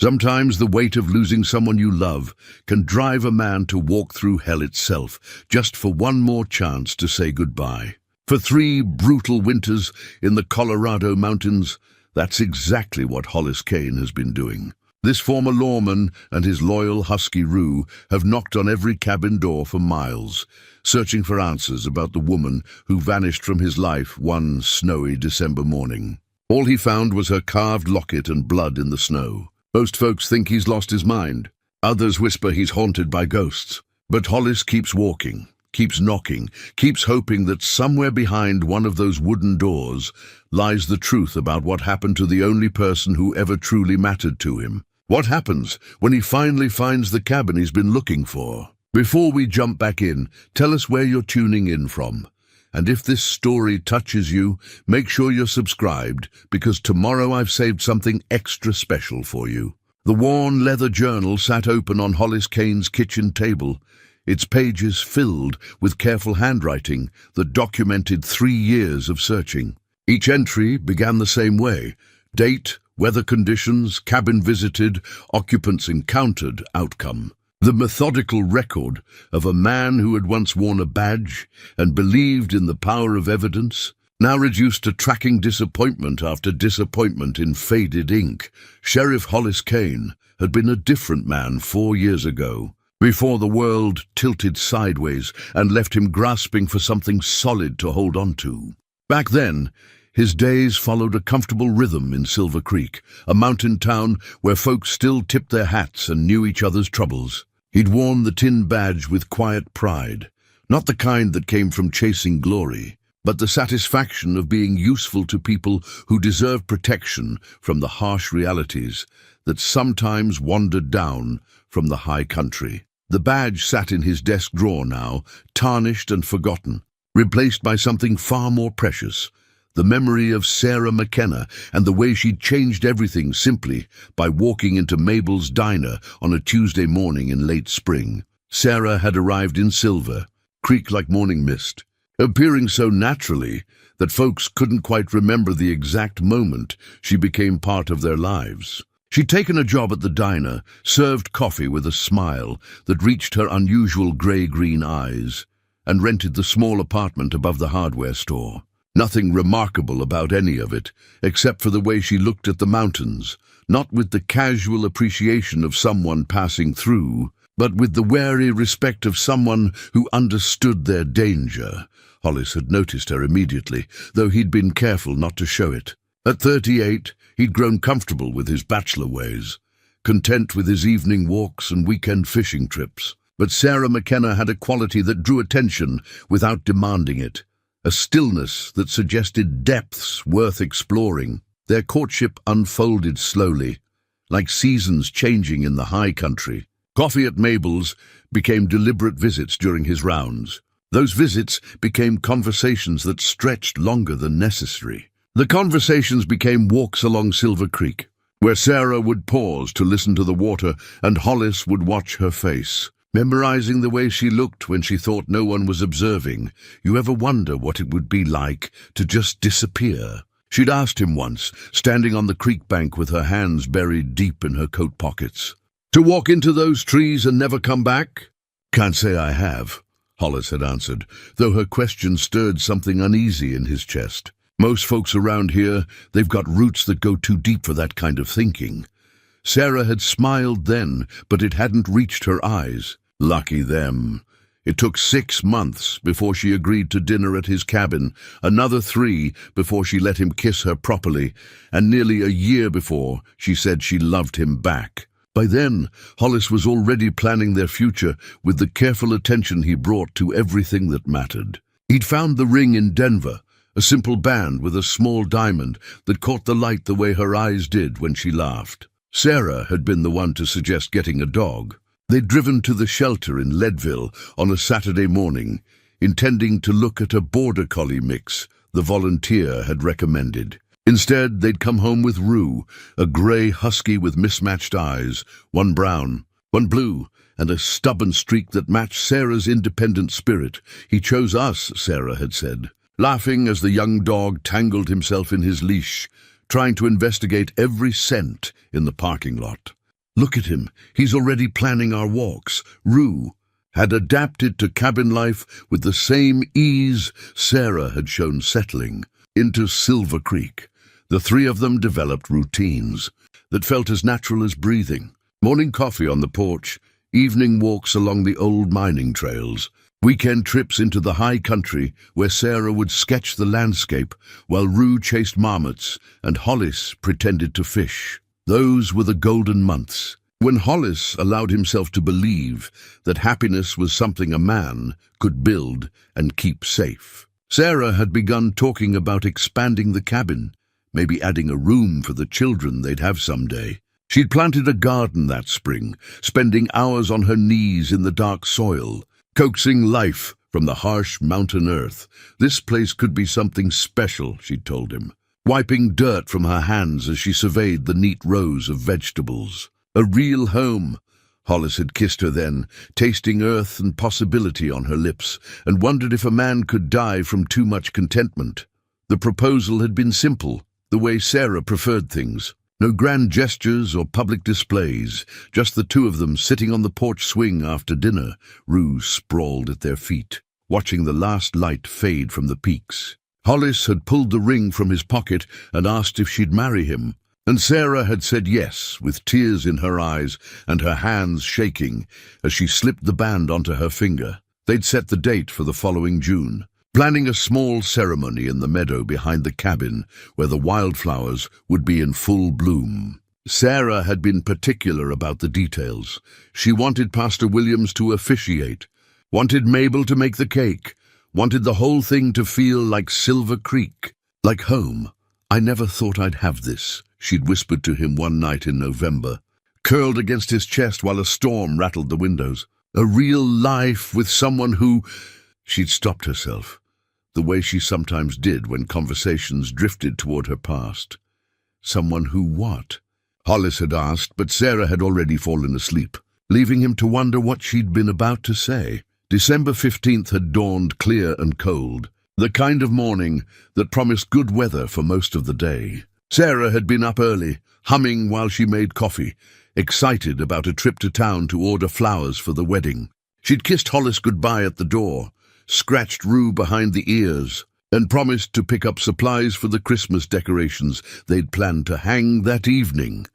Sometimes the weight of losing someone you love can drive a man to walk through hell itself, just for one more chance to say goodbye. For 3 brutal winters in the Colorado mountains, that's exactly what Hollis Kane has been doing. This former lawman and his loyal husky Rue have knocked on every cabin door for miles, searching for answers about the woman who vanished from his life one snowy December morning. All he found was her carved locket and blood in the snow. Most folks think he's lost his mind. Others whisper he's haunted by ghosts. But Hollis keeps walking, keeps knocking, keeps hoping that somewhere behind one of those wooden doors lies the truth about what happened to the only person who ever truly mattered to him. What happens when he finally finds the cabin he's been looking for? Before we jump back in, tell us where you're tuning in from. And if this story touches you, make sure you're subscribed, because tomorrow I've saved something extra special for you. The worn leather journal sat open on Hollis Kane's kitchen table, its pages filled with careful handwriting that documented 3 years of searching. Each entry began the same way: date, weather conditions, cabin visited, occupants encountered, outcome. The methodical record of a man who had once worn a badge and believed in the power of evidence, now reduced to tracking disappointment after disappointment in faded ink. Sheriff Hollis Kane had been a different man 4 years ago, before the world tilted sideways and left him grasping for something solid to hold on to. Back then, his days followed a comfortable rhythm in Silver Creek, a mountain town where folks still tipped their hats and knew each other's troubles. He'd worn the tin badge with quiet pride, not the kind that came from chasing glory, but the satisfaction of being useful to people who deserved protection from the harsh realities that sometimes wandered down from the high country. The badge sat in his desk drawer now, tarnished and forgotten, replaced by something far more precious: the memory of Sarah McKenna and the way she'd changed everything simply by walking into Mabel's diner on a Tuesday morning in late spring. Sarah had arrived in Silver Creek like morning mist, appearing so naturally that folks couldn't quite remember the exact moment she became part of their lives. She'd taken a job at the diner, served coffee with a smile that reached her unusual grey-green eyes, and rented the small apartment above the hardware store. Nothing remarkable about any of it, except for the way she looked at the mountains, not with the casual appreciation of someone passing through, but with the wary respect of someone who understood their danger. Hollis had noticed her immediately, though he'd been careful not to show it. At 38, he'd grown comfortable with his bachelor ways, content with his evening walks and weekend fishing trips. But Sarah McKenna had a quality that drew attention without demanding it, a stillness that suggested depths worth exploring. Their courtship unfolded slowly, like seasons changing in the high country. Coffee at Mabel's became deliberate visits during his rounds. Those visits became conversations that stretched longer than necessary. The conversations became walks along Silver Creek, where Sarah would pause to listen to the water and Hollis would watch her face, memorizing the way she looked when she thought no one was observing. You ever wonder what it would be like to just disappear? She'd asked him once, standing on the creek bank with her hands buried deep in her coat pockets. To walk into those trees and never come back? Can't say I have, Hollis had answered, though her question stirred something uneasy in his chest. Most folks around here, they've got roots that go too deep for that kind of thinking. Sarah had smiled then, but it hadn't reached her eyes. Lucky them. It took 6 months before she agreed to dinner at his cabin, another 3 before she let him kiss her properly, and nearly a year before she said she loved him back. By then, Hollis was already planning their future with the careful attention he brought to everything that mattered. He'd found the ring in Denver, a simple band with a small diamond that caught the light the way her eyes did when she laughed. Sarah had been the one to suggest getting a dog. They'd driven to the shelter in Leadville on a Saturday morning, intending to look at a border collie mix the volunteer had recommended. Instead, they'd come home with Rue, a grey husky with mismatched eyes, one brown, one blue, and a stubborn streak that matched Sarah's independent spirit. He chose us, Sarah had said, laughing as the young dog tangled himself in his leash, trying to investigate every scent in the parking lot. Look at him, he's already planning our walks. Rue had adapted to cabin life with the same ease Sarah had shown settling into Silver Creek. The three of them developed routines that felt as natural as breathing. Morning coffee on the porch, evening walks along the old mining trails, weekend trips into the high country where Sarah would sketch the landscape while Rue chased marmots and Hollis pretended to fish. Those were the golden months, when Hollis allowed himself to believe that happiness was something a man could build and keep safe. Sarah had begun talking about expanding the cabin, maybe adding a room for the children they'd have someday. She'd planted a garden that spring, spending hours on her knees in the dark soil, coaxing life from the harsh mountain earth. This place could be something special, she'd told him, wiping dirt from her hands as she surveyed the neat rows of vegetables. A real home. Hollis had kissed her then, tasting earth and possibility on her lips, and wondered if a man could die from too much contentment. The proposal had been simple, the way Sarah preferred things. No grand gestures or public displays, just the two of them sitting on the porch swing after dinner, Rue sprawled at their feet, watching the last light fade from the peaks. Hollis had pulled the ring from his pocket and asked if she'd marry him, and Sarah had said yes, with tears in her eyes and her hands shaking as she slipped the band onto her finger. They'd set the date for the following June, planning a small ceremony in the meadow behind the cabin where the wildflowers would be in full bloom. Sarah had been particular about the details. She wanted Pastor Williams to officiate, wanted Mabel to make the cake, wanted the whole thing to feel like Silver Creek, like home. "I never thought I'd have this," she'd whispered to him one night in November, curled against his chest while a storm rattled the windows. A real life with someone who... She'd stopped herself, the way she sometimes did when conversations drifted toward her past. Someone who what? Hollis had asked, but Sarah had already fallen asleep, leaving him to wonder what she'd been about to say. December 15th had dawned clear and cold, the kind of morning that promised good weather for most of the day. Sarah had been up early, humming while she made coffee, excited about a trip to town to order flowers for the wedding. She'd kissed Hollis goodbye at the door, scratched Rue behind the ears, and promised to pick up supplies for the Christmas decorations they'd planned to hang that evening.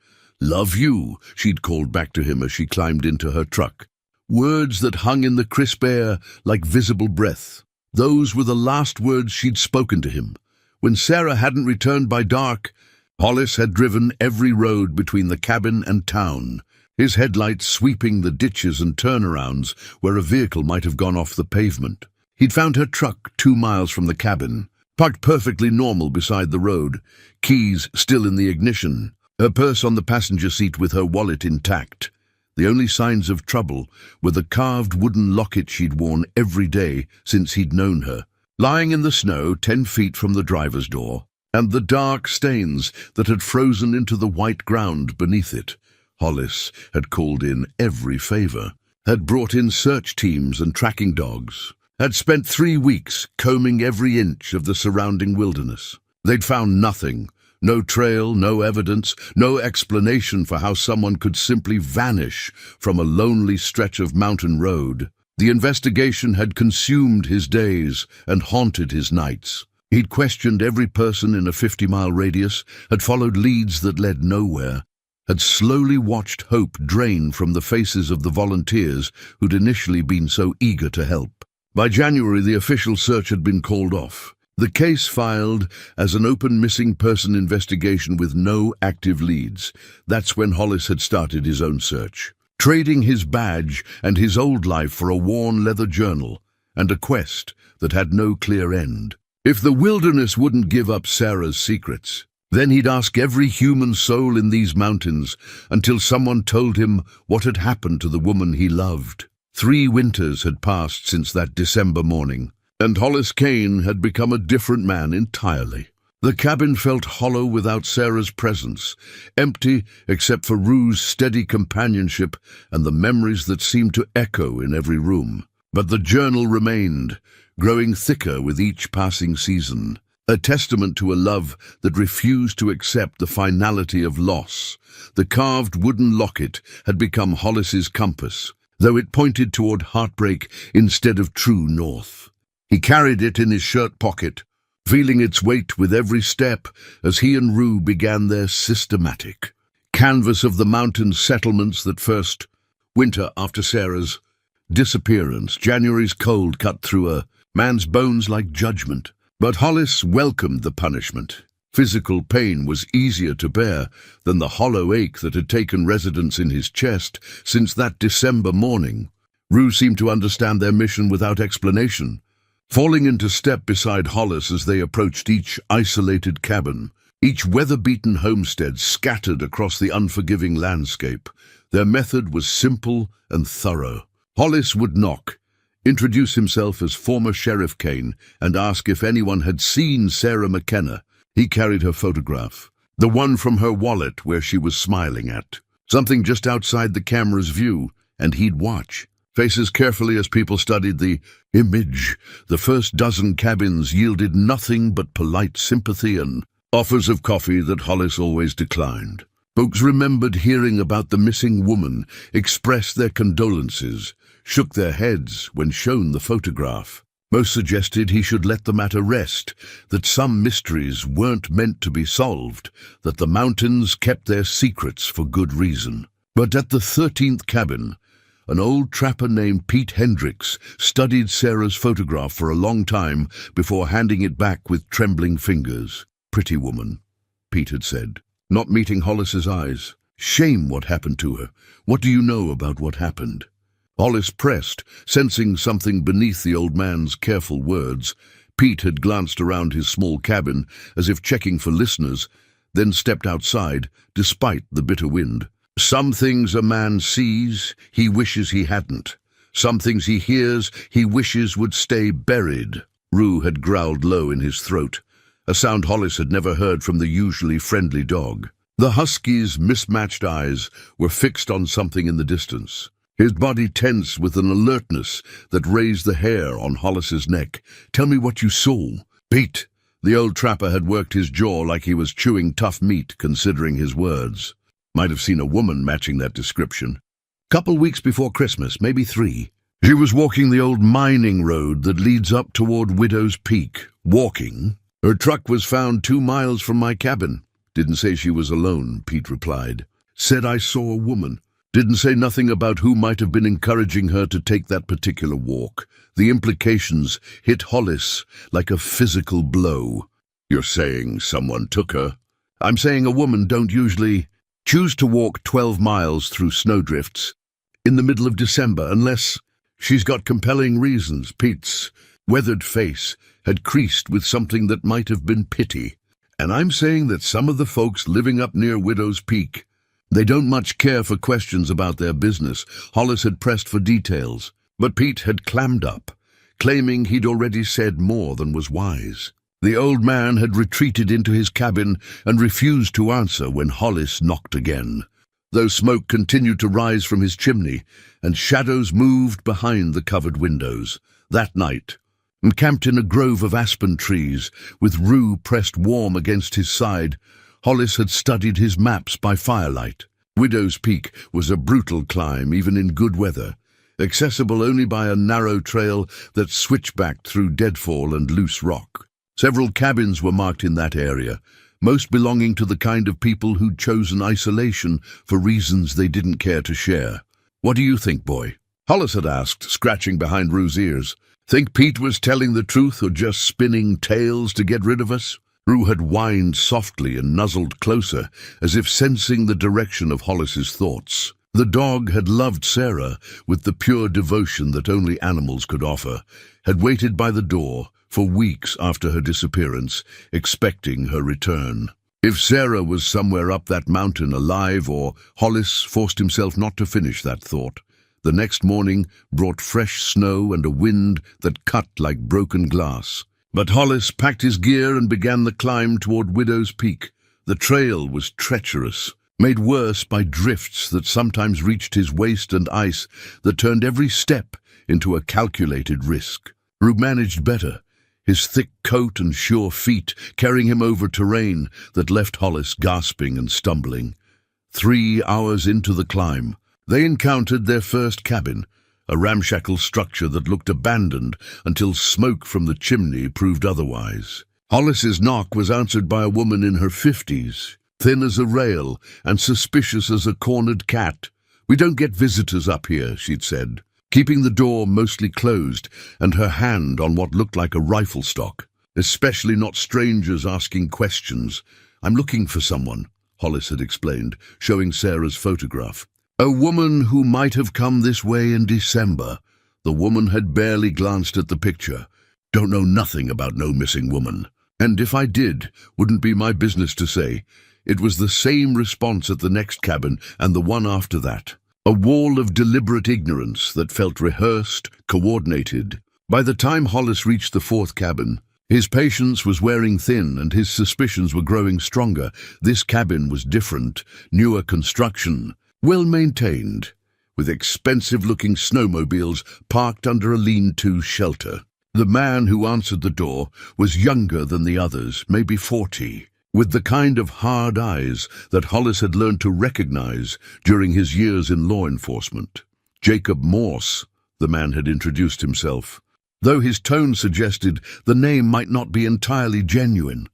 "Love you," she'd called back to him as she climbed into her truck. Words that hung in the crisp air like visible breath. Those were the last words she'd spoken to him. When Sarah hadn't returned by dark, Hollis had driven every road between the cabin and town, his headlights sweeping the ditches and turnarounds where a vehicle might have gone off the pavement. He'd found her truck 2 miles from the cabin, parked perfectly normal beside the road, keys still in the ignition, her purse on the passenger seat with her wallet intact. The only signs of trouble were the carved wooden locket she'd worn every day since he'd known her, lying in the snow 10 feet from the driver's door, and the dark stains that had frozen into the white ground beneath it. Hollis had called in every favor, had brought in search teams and tracking dogs, had spent 3 weeks combing every inch of the surrounding wilderness. They'd found nothing. No trail, no evidence, no explanation for how someone could simply vanish from a lonely stretch of mountain road. The investigation had consumed his days and haunted his nights. He'd questioned every person in a 50-mile radius, had followed leads that led nowhere, had slowly watched hope drain from the faces of the volunteers who'd initially been so eager to help. By January, the official search had been called off. The case filed as an open missing person investigation with no active leads. That's when Hollis had started his own search, trading his badge and his old life for a worn leather journal and a quest that had no clear end. If the wilderness wouldn't give up Sarah's secrets, then he'd ask every human soul in these mountains until someone told him what had happened to the woman he loved. 3 winters had passed since that December morning, and Hollis Kane had become a different man entirely. The cabin felt hollow without Sarah's presence, empty except for Rue's steady companionship and the memories that seemed to echo in every room. But the journal remained, growing thicker with each passing season. a testament to a love that refused to accept the finality of loss. The carved wooden locket had become Hollis's compass, though it pointed toward heartbreak instead of true north. He carried it in his shirt pocket, feeling its weight with every step as he and Rue began their systematic canvass of the mountain settlements that first winter after Sarah's disappearance. January's cold cut through a man's bones like judgment, but Hollis welcomed the punishment. Physical pain was easier to bear than the hollow ache that had taken residence in his chest since that December morning. Rue seemed to understand their mission without explanation, falling into step beside Hollis as they approached each isolated cabin, each weather-beaten homestead scattered across the unforgiving landscape. Their method was simple and thorough. Hollis would knock, introduce himself as former Sheriff Kane, and ask if anyone had seen Sarah McKenna. He carried her photograph, the one from her wallet where she was smiling at something just outside the camera's view, and he'd watch, faces carefully as people studied the image. The first dozen cabins yielded nothing but polite sympathy and offers of coffee that Hollis always declined. Folks remembered hearing about the missing woman, expressed their condolences, shook their heads when shown the photograph. Most suggested he should let the matter rest, that some mysteries weren't meant to be solved, that the mountains kept their secrets for good reason. But at the 13th cabin, an old trapper named Pete Hendricks studied Sarah's photograph for a long time before handing it back with trembling fingers. "Pretty woman," Pete had said, not meeting Hollis's eyes. "Shame what happened to her. What do you know about what happened?" Hollis pressed, sensing something beneath the old man's careful words. Pete had glanced around his small cabin as if checking for listeners, then stepped outside, despite the bitter wind. "Some things a man sees, he wishes he hadn't. Some things he hears, he wishes would stay buried." Rue had growled low in his throat, a sound Hollis had never heard from the usually friendly dog. The husky's mismatched eyes were fixed on something in the distance, his body tense with an alertness that raised the hair on Hollis's neck. "Tell me what you saw." "Pete." The old trapper had worked his jaw like he was chewing tough meat, considering his words. "Might have seen a woman matching that description. Couple weeks before Christmas, maybe 3. She was walking the old mining road that leads up toward Widow's Peak. Walking. Her truck was found 2 miles from my cabin." "Didn't say she was alone," Pete replied. "Said I saw a woman. Didn't say nothing about who might have been encouraging her to take that particular walk." The implications hit Hollis like a physical blow. "You're saying someone took her?" "I'm saying a woman don't usually choose to walk 12 miles through snowdrifts in the middle of December unless she's got compelling reasons." Pete's weathered face had creased with something that might have been pity. "And I'm saying that some of the folks living up near Widow's Peak, they don't much care for questions about their business." Hollis had pressed for details, but Pete had clammed up, claiming he'd already said more than was wise. The old man had retreated into his cabin and refused to answer when Hollis knocked again, though smoke continued to rise from his chimney and shadows moved behind the covered windows. That night, encamped in a grove of aspen trees, with Rue pressed warm against his side, Hollis had studied his maps by firelight. Widow's Peak was a brutal climb, even in good weather, accessible only by a narrow trail that switchbacked through deadfall and loose rock. Several cabins were marked in that area, most belonging to the kind of people who'd chosen isolation for reasons they didn't care to share. "What do you think, boy?" Hollis had asked, scratching behind Rue's ears. "Think Pete was telling the truth or just spinning tales to get rid of us?" Rue had whined softly and nuzzled closer, as if sensing the direction of Hollis's thoughts. The dog had loved Sarah with the pure devotion that only animals could offer, had waited by the door for weeks after her disappearance, expecting her return. If Sarah was somewhere up that mountain alive, or Hollis forced himself not to finish that thought. The next morning brought fresh snow and a wind that cut like broken glass. But Hollis packed his gear and began the climb toward Widow's Peak. The trail was treacherous, made worse by drifts that sometimes reached his waist and ice that turned every step into a calculated risk. Rue managed better. his thick coat and sure feet carrying him over terrain that left Hollis gasping and stumbling. 3 hours into the climb, they encountered their first cabin, a ramshackle structure that looked abandoned until smoke from the chimney proved otherwise. Hollis's knock was answered by a woman in her 50s, thin as a rail and suspicious as a cornered cat. "We don't get visitors up here," she'd said, keeping the door mostly closed and her hand on what looked like a rifle stock. "Especially not strangers asking questions. I'm looking for someone," Hollis had explained, showing Sarah's photograph. "A woman who might have come this way in December." The woman had barely glanced at the picture. "Don't know nothing about no missing woman. And if I did, wouldn't be my business to say." It was the same response at the next cabin and the one after that. A wall of deliberate ignorance that felt rehearsed, coordinated. By the time Hollis reached the 4th cabin, his patience was wearing thin and his suspicions were growing stronger. This cabin was different, newer construction, well-maintained, with expensive-looking snowmobiles parked under a lean-to shelter. The man who answered the door was younger than the others, maybe 40, with the kind of hard eyes that Hollis had learned to recognize during his years in law enforcement. Jacob Morse, the man had introduced himself, though his tone suggested the name might not be entirely genuine.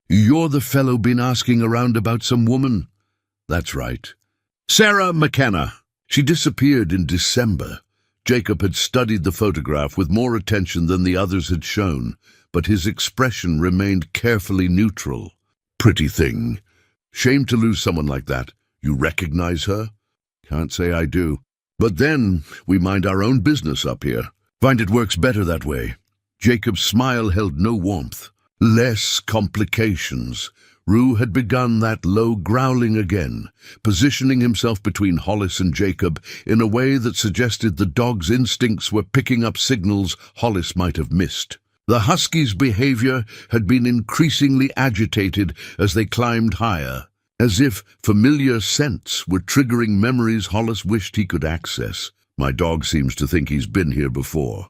"You're the fellow been asking around about some woman?" "That's right." "Sarah McKenna. She disappeared in December." Jacob had studied the photograph with more attention than the others had shown, but his expression remained carefully neutral. "Pretty thing. Shame to lose someone like that. You recognize her?" "Can't say I do. But then, we mind our own business up here. Find it works better that way." Jacob's smile held no warmth. Less complications. Rue had begun that low growling again, positioning himself between Hollis and Jacob in a way that suggested the dog's instincts were picking up signals Hollis might have missed. The husky's behavior had been increasingly agitated as they climbed higher, as if familiar scents were triggering memories Hollis wished he could access. "My dog seems to think he's been here before,"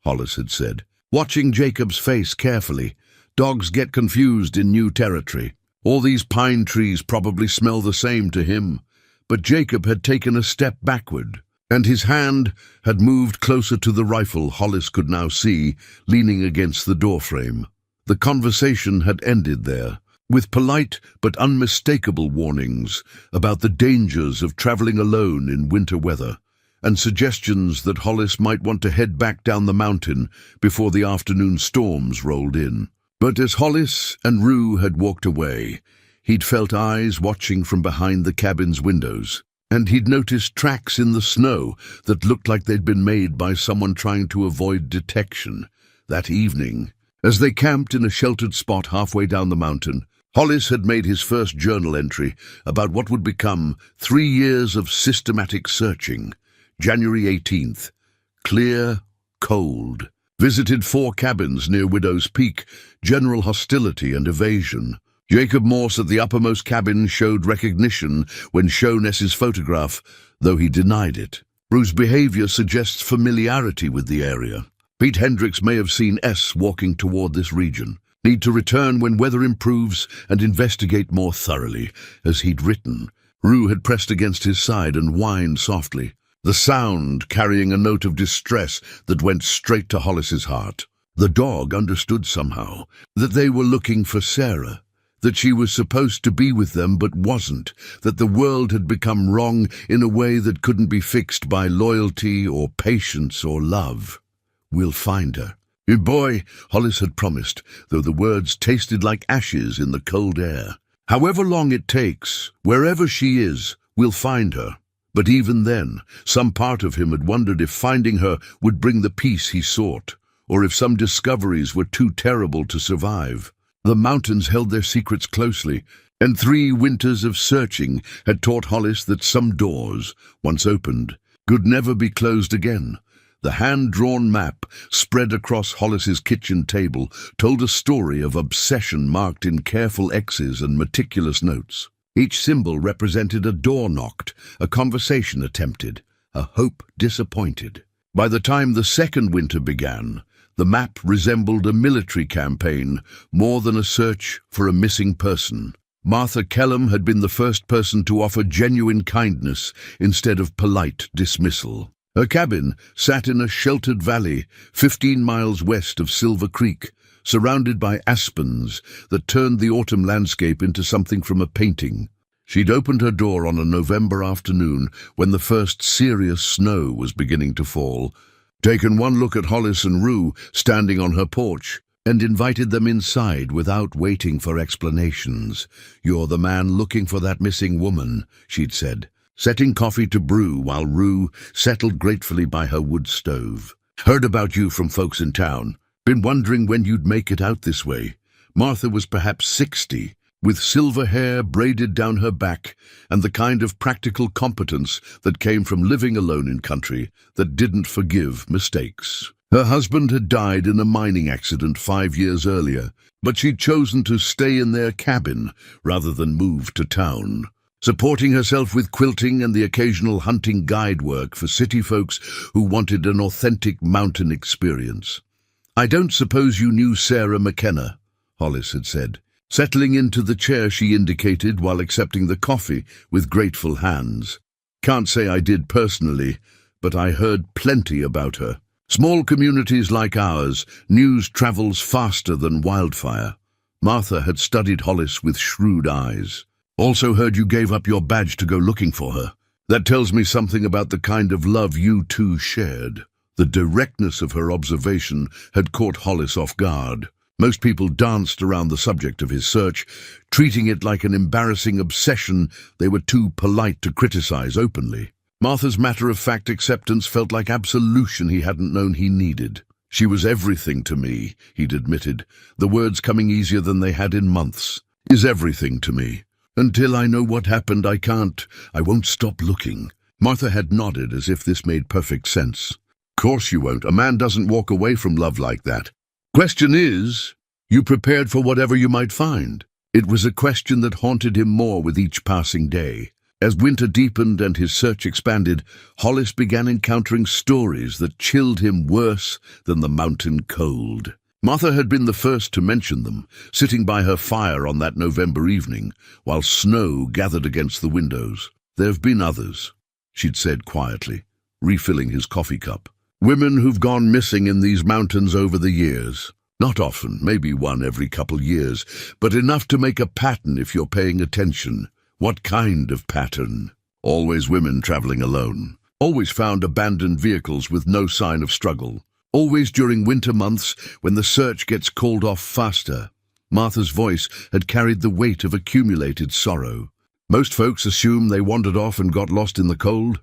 Hollis had said, watching Jacob's face carefully. Dogs get confused in new territory. All these pine trees probably smell the same to him. But Jacob had taken a step backward, and his hand had moved closer to the rifle Hollis could now see, leaning against the doorframe. The conversation had ended there, with polite but unmistakable warnings about the dangers of traveling alone in winter weather, and suggestions that Hollis might want to head back down the mountain before the afternoon storms rolled in. But as Hollis and Rue had walked away, he'd felt eyes watching from behind the cabin's windows, and he'd noticed tracks in the snow that looked like they'd been made by someone trying to avoid detection. That evening, as they camped in a sheltered spot halfway down the mountain, Hollis had made his first journal entry about what would become 3 years of systematic searching. January 18th. Clear, cold. Visited 4 cabins near Widow's Peak. General hostility and evasion. Jacob Morse at the uppermost cabin showed recognition when shown S's photograph, though he denied it. Rue's behavior suggests familiarity with the area. Pete Hendricks may have seen S walking toward this region. Need to return when weather improves and investigate more thoroughly, as he'd written. Rue had pressed against his side and whined softly, the sound carrying a note of distress that went straight to Hollis's heart. The dog understood somehow that they were looking for Sarah, that she was supposed to be with them but wasn't, that the world had become wrong in a way that couldn't be fixed by loyalty or patience or love. "We'll find her." "Boy," Hollis had promised, though the words tasted like ashes in the cold air. "However long it takes, wherever she is, we'll find her." But even then, some part of him had wondered if finding her would bring the peace he sought, or if some discoveries were too terrible to survive. The mountains held their secrets closely, and 3 winters of searching had taught Hollis that some doors, once opened, could never be closed again. The hand-drawn map, spread across Hollis's kitchen table, told a story of obsession marked in careful X's and meticulous notes. Each symbol represented a door knocked, a conversation attempted, a hope disappointed. By the time the second winter began, The map resembled a military campaign, more than a search for a missing person. Martha Kellam had been the first person to offer genuine kindness instead of polite dismissal. Her cabin sat in a sheltered valley 15 miles west of Silver Creek, surrounded by aspens that turned the autumn landscape into something from a painting. She'd opened her door on a November afternoon when the first serious snow was beginning to fall, taken one look at Hollis and Rue standing on her porch, and invited them inside without waiting for explanations. "You're the man looking for that missing woman," she'd said, setting coffee to brew while Rue settled gratefully by her wood stove. "Heard about you from folks in town. Been wondering when you'd make it out this way." Martha was perhaps 60, with silver hair braided down her back and the kind of practical competence that came from living alone in country that didn't forgive mistakes. Her husband had died in a mining accident 5 years earlier, but she'd chosen to stay in their cabin rather than move to town, supporting herself with quilting and the occasional hunting guide work for city folks who wanted an authentic mountain experience. "I don't suppose you knew Sarah McKenna," Hollis had said, settling into the chair she indicated while accepting the coffee with grateful hands. "Can't say I did personally, but I heard plenty about her. Small communities like ours, news travels faster than wildfire." Martha had studied Hollis with shrewd eyes. "Also heard you gave up your badge to go looking for her. That tells me something about the kind of love you two shared." The directness of her observation had caught Hollis off guard. Most people danced around the subject of his search, treating it like an embarrassing obsession they were too polite to criticize openly. Martha's matter-of-fact acceptance felt like absolution he hadn't known he needed. "She was everything to me," he'd admitted, the words coming easier than they had in months. "Is everything to me. Until I know what happened, I won't stop looking." Martha had nodded as if this made perfect sense. "Course you won't. A man doesn't walk away from love like that. Question is, you prepared for whatever you might find?" It was a question that haunted him more with each passing day. As winter deepened and his search expanded, Hollis began encountering stories that chilled him worse than the mountain cold. Martha had been the first to mention them, sitting by her fire on that November evening, while snow gathered against the windows. "There have been others," she'd said quietly, refilling his coffee cup. "Women who've gone missing in these mountains over the years. Not often, maybe one every couple years, but enough to make a pattern if you're paying attention." "What kind of pattern?" "Always women traveling alone. Always found abandoned vehicles with no sign of struggle. Always during winter months when the search gets called off faster." Martha's voice had carried the weight of accumulated sorrow. "Most folks assume they wandered off and got lost in the cold.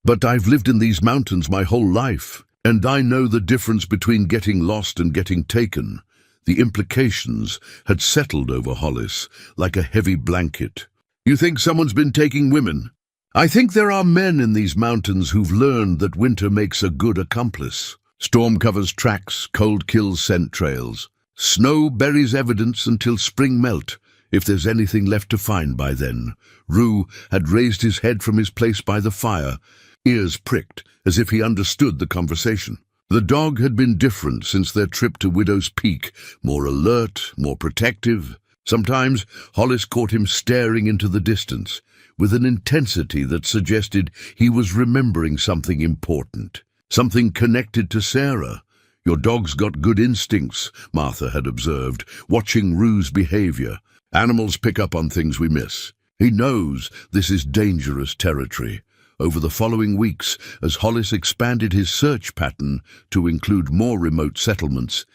But I've lived in these mountains my whole life, and I know the difference between getting lost and getting taken." The implications had settled over Hollis like a heavy blanket. "You think someone's been taking women?" "I think there are men in these mountains who've learned that winter makes a good accomplice. Storm covers tracks, cold kills scent trails. Snow buries evidence until spring melt, if there's anything left to find by then." Rue had raised his head from his place by the fire, ears pricked, as if he understood the conversation. The dog had been different since their trip to Widow's Peak, more alert, more protective. Sometimes Hollis caught him staring into the distance, with an intensity that suggested he was remembering something important, something connected to Sarah. "Your dog's got good instincts," Martha had observed, watching Rue's behavior. "Animals pick up on things we miss. He knows this is dangerous territory." Over the following weeks, as Hollis expanded his search pattern to include more remote settlements,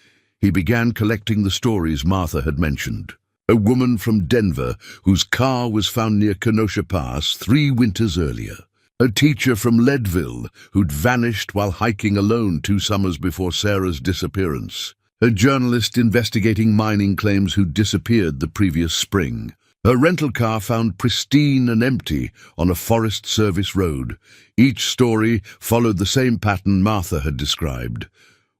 he began collecting the stories Martha had mentioned. A woman from Denver whose car was found near Kenosha Pass 3 winters earlier. A teacher from Leadville who'd vanished while hiking alone 2 summers before Sarah's disappearance. A journalist investigating mining claims who'd disappeared the previous spring. A rental car found pristine and empty on a Forest Service road. Each story followed the same pattern Martha had described.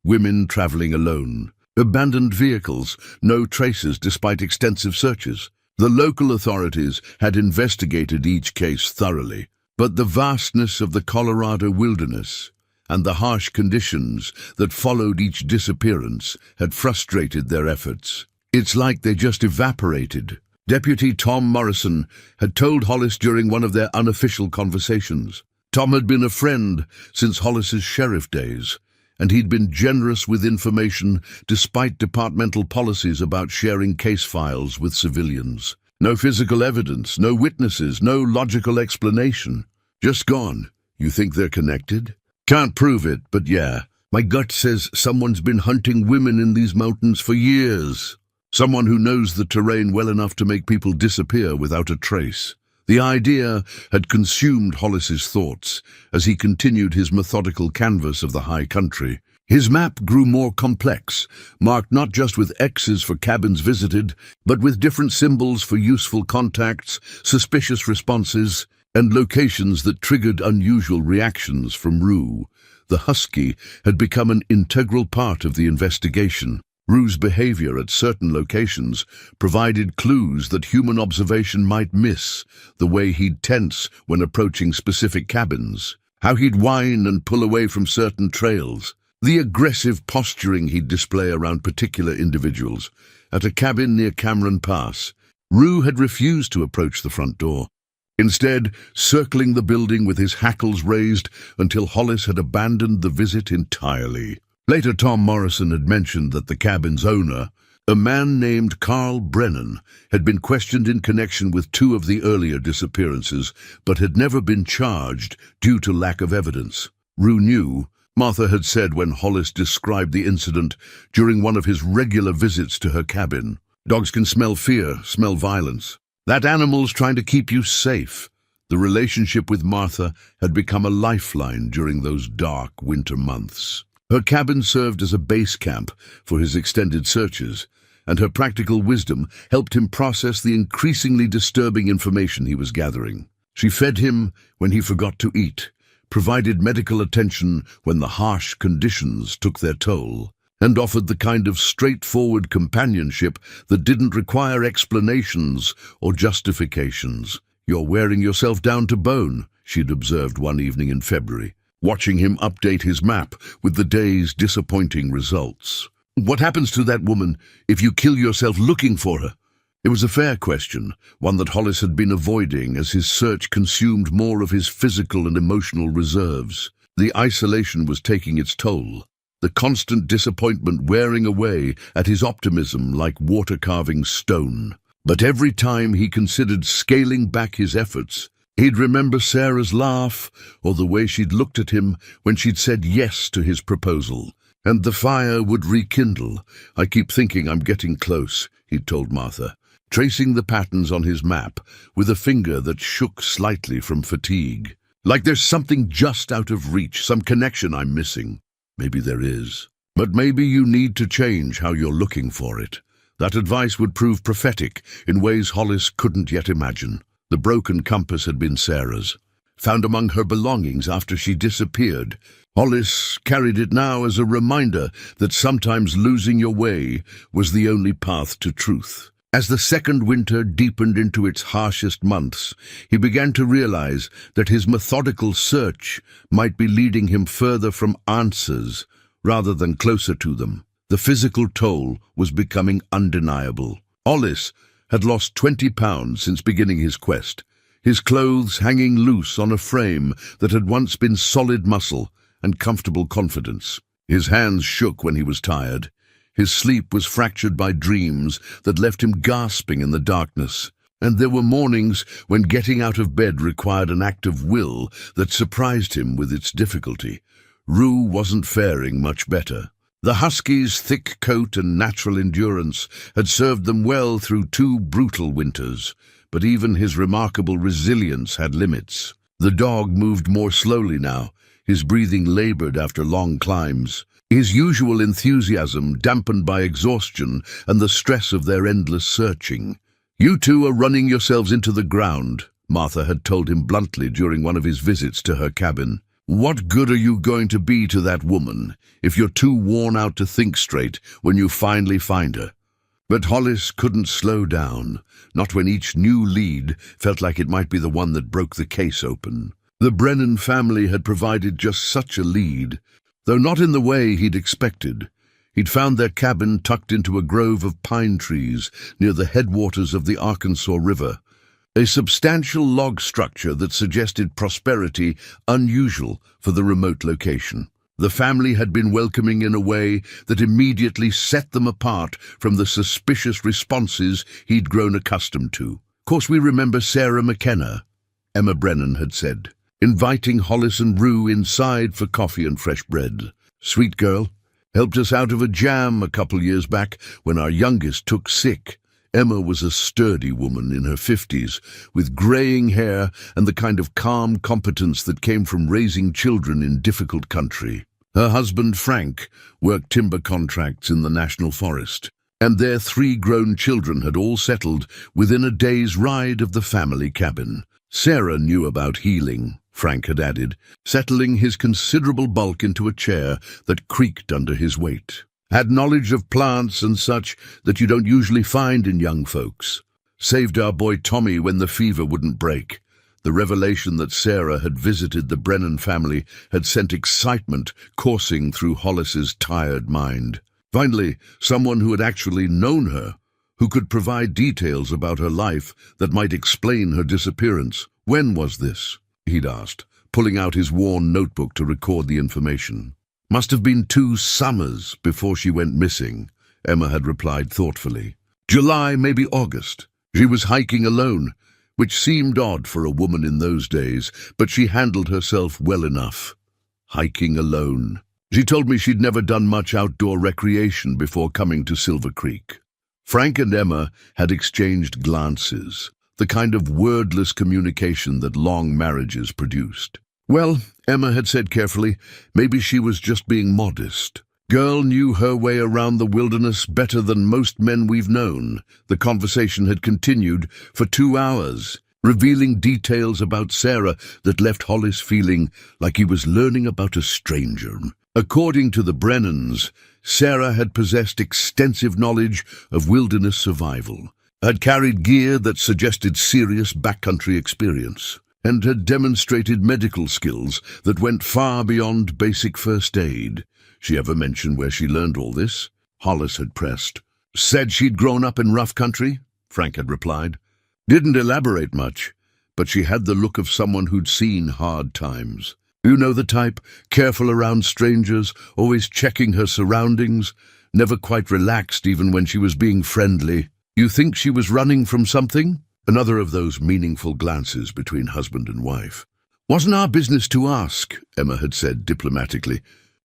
Women traveling alone. Abandoned vehicles, no traces despite extensive searches. The local authorities had investigated each case thoroughly, but the vastness of the Colorado wilderness, and the harsh conditions that followed each disappearance had frustrated their efforts. It's like they just evaporated. Deputy Tom Morrison had told Hollis during one of their unofficial conversations. Tom had been a friend since Hollis's sheriff days, and he'd been generous with information despite departmental policies about sharing case files with civilians. No physical evidence, no witnesses, no logical explanation. Just gone. You think they're connected? Can't prove it, but yeah. My gut says someone's been hunting women in these mountains for years. Someone who knows the terrain well enough to make people disappear without a trace. The idea had consumed Hollis's thoughts as he continued his methodical canvass of the high country. His map grew more complex, marked not just with X's for cabins visited, but with different symbols for useful contacts, suspicious responses, and locations that triggered unusual reactions from Rue. The husky had become an integral part of the investigation. Rue's behavior at certain locations provided clues that human observation might miss, the way he'd tense when approaching specific cabins, how he'd whine and pull away from certain trails, the aggressive posturing he'd display around particular individuals. At a cabin near Cameron Pass, Rue had refused to approach the front door, instead circling the building with his hackles raised until Hollis had abandoned the visit entirely. Later, Tom Morrison had mentioned that the cabin's owner, a man named Carl Brennan, had been questioned in connection with 2 of the earlier disappearances, but had never been charged due to lack of evidence. Rue knew, Martha had said when Hollis described the incident during one of his regular visits to her cabin. Dogs can smell fear, smell violence. That animal's trying to keep you safe. The relationship with Martha had become a lifeline during those dark winter months. Her cabin served as a base camp for his extended searches, and her practical wisdom helped him process the increasingly disturbing information he was gathering. She fed him when he forgot to eat, provided medical attention when the harsh conditions took their toll, and offered the kind of straightforward companionship that didn't require explanations or justifications. "You're wearing yourself down to bone," she'd observed one evening in February, watching him update his map with the day's disappointing results. "What happens to that woman if you kill yourself looking for her?" It was a fair question, one that Hollis had been avoiding as his search consumed more of his physical and emotional reserves. The isolation was taking its toll, the constant disappointment wearing away at his optimism like water-carving stone. But every time he considered scaling back his efforts, he'd remember Sarah's laugh or the way she'd looked at him when she'd said yes to his proposal. And the fire would rekindle. "I keep thinking I'm getting close," he'd told Martha, tracing the patterns on his map with a finger that shook slightly from fatigue. "Like there's something just out of reach, some connection I'm missing." Maybe there is. But maybe you need to change how you're looking for it. That advice would prove prophetic in ways Hollis couldn't yet imagine. The broken compass had been Sarah's, found among her belongings after she disappeared. Hollis carried it now as a reminder that sometimes losing your way was the only path to truth. As the second winter deepened into its harshest months, he began to realize that his methodical search might be leading him further from answers rather than closer to them. The physical toll was becoming undeniable. Hollis had lost 20 pounds since beginning his quest, his clothes hanging loose on a frame that had once been solid muscle and comfortable confidence. His hands shook when he was tired. His sleep was fractured by dreams that left him gasping in the darkness. And there were mornings when getting out of bed required an act of will that surprised him with its difficulty. Rue wasn't faring much better. The husky's thick coat and natural endurance had served them well through 2 brutal winters, but even his remarkable resilience had limits. The dog moved more slowly now, his breathing labored after long climbs, his usual enthusiasm dampened by exhaustion and the stress of their endless searching. "You 2 are running yourselves into the ground," Martha had told him bluntly during one of his visits to her cabin. "What good are you going to be to that woman if you're too worn out to think straight when you finally find her?" But Hollis couldn't slow down, not when each new lead felt like it might be the one that broke the case open. The Brennan family had provided just such a lead, though not in the way he'd expected. He'd found their cabin tucked into a grove of pine trees near the headwaters of the Arkansas River, a substantial log structure that suggested prosperity unusual for the remote location. The family had been welcoming in a way that immediately set them apart from the suspicious responses he'd grown accustomed to. "Of course we remember Sarah McKenna," Emma Brennan had said, inviting Hollis and Rue inside for coffee and fresh bread. "Sweet girl. Helped us out of a jam a couple years back when our youngest took sick." Emma was a sturdy woman in her 50s, with graying hair and the kind of calm competence that came from raising children in difficult country. Her husband, Frank, worked timber contracts in the National Forest, and their 3 grown children had all settled within a day's ride of the family cabin. Sarah knew about healing, Frank had added, settling his considerable bulk into a chair that creaked under his weight. Had knowledge of plants and such that you don't usually find in young folks. Saved our boy Tommy when the fever wouldn't break. The revelation that Sarah had visited the Brennan family had sent excitement coursing through Hollis's tired mind. Finally, someone who had actually known her, who could provide details about her life that might explain her disappearance. "When was this?" he'd asked, pulling out his worn notebook to record the information. "Must have been 2 summers before she went missing," Emma had replied thoughtfully. "July, maybe August. She was hiking alone, which seemed odd for a woman in those days, but she handled herself well enough. Hiking alone. She told me she'd never done much outdoor recreation before coming to Silver Creek." Frank and Emma had exchanged glances, the kind of wordless communication that long marriages produced. "Well," Emma had said carefully, "maybe she was just being modest. Girl knew her way around the wilderness better than most men we've known." The conversation had continued for 2 hours, revealing details about Sarah that left Hollis feeling like he was learning about a stranger. According to the Brennans, Sarah had possessed extensive knowledge of wilderness survival, had carried gear that suggested serious backcountry experience, and had demonstrated medical skills that went far beyond basic first aid. "She ever mentioned where she learned all this?" Hollis had pressed. "Said she'd grown up in rough country," Frank had replied. "Didn't elaborate much, but she had the look of someone who'd seen hard times. You know the type, careful around strangers, always checking her surroundings, never quite relaxed even when she was being friendly. You think she was running from something?" Another of those meaningful glances between husband and wife. "Wasn't our business to ask," Emma had said diplomatically,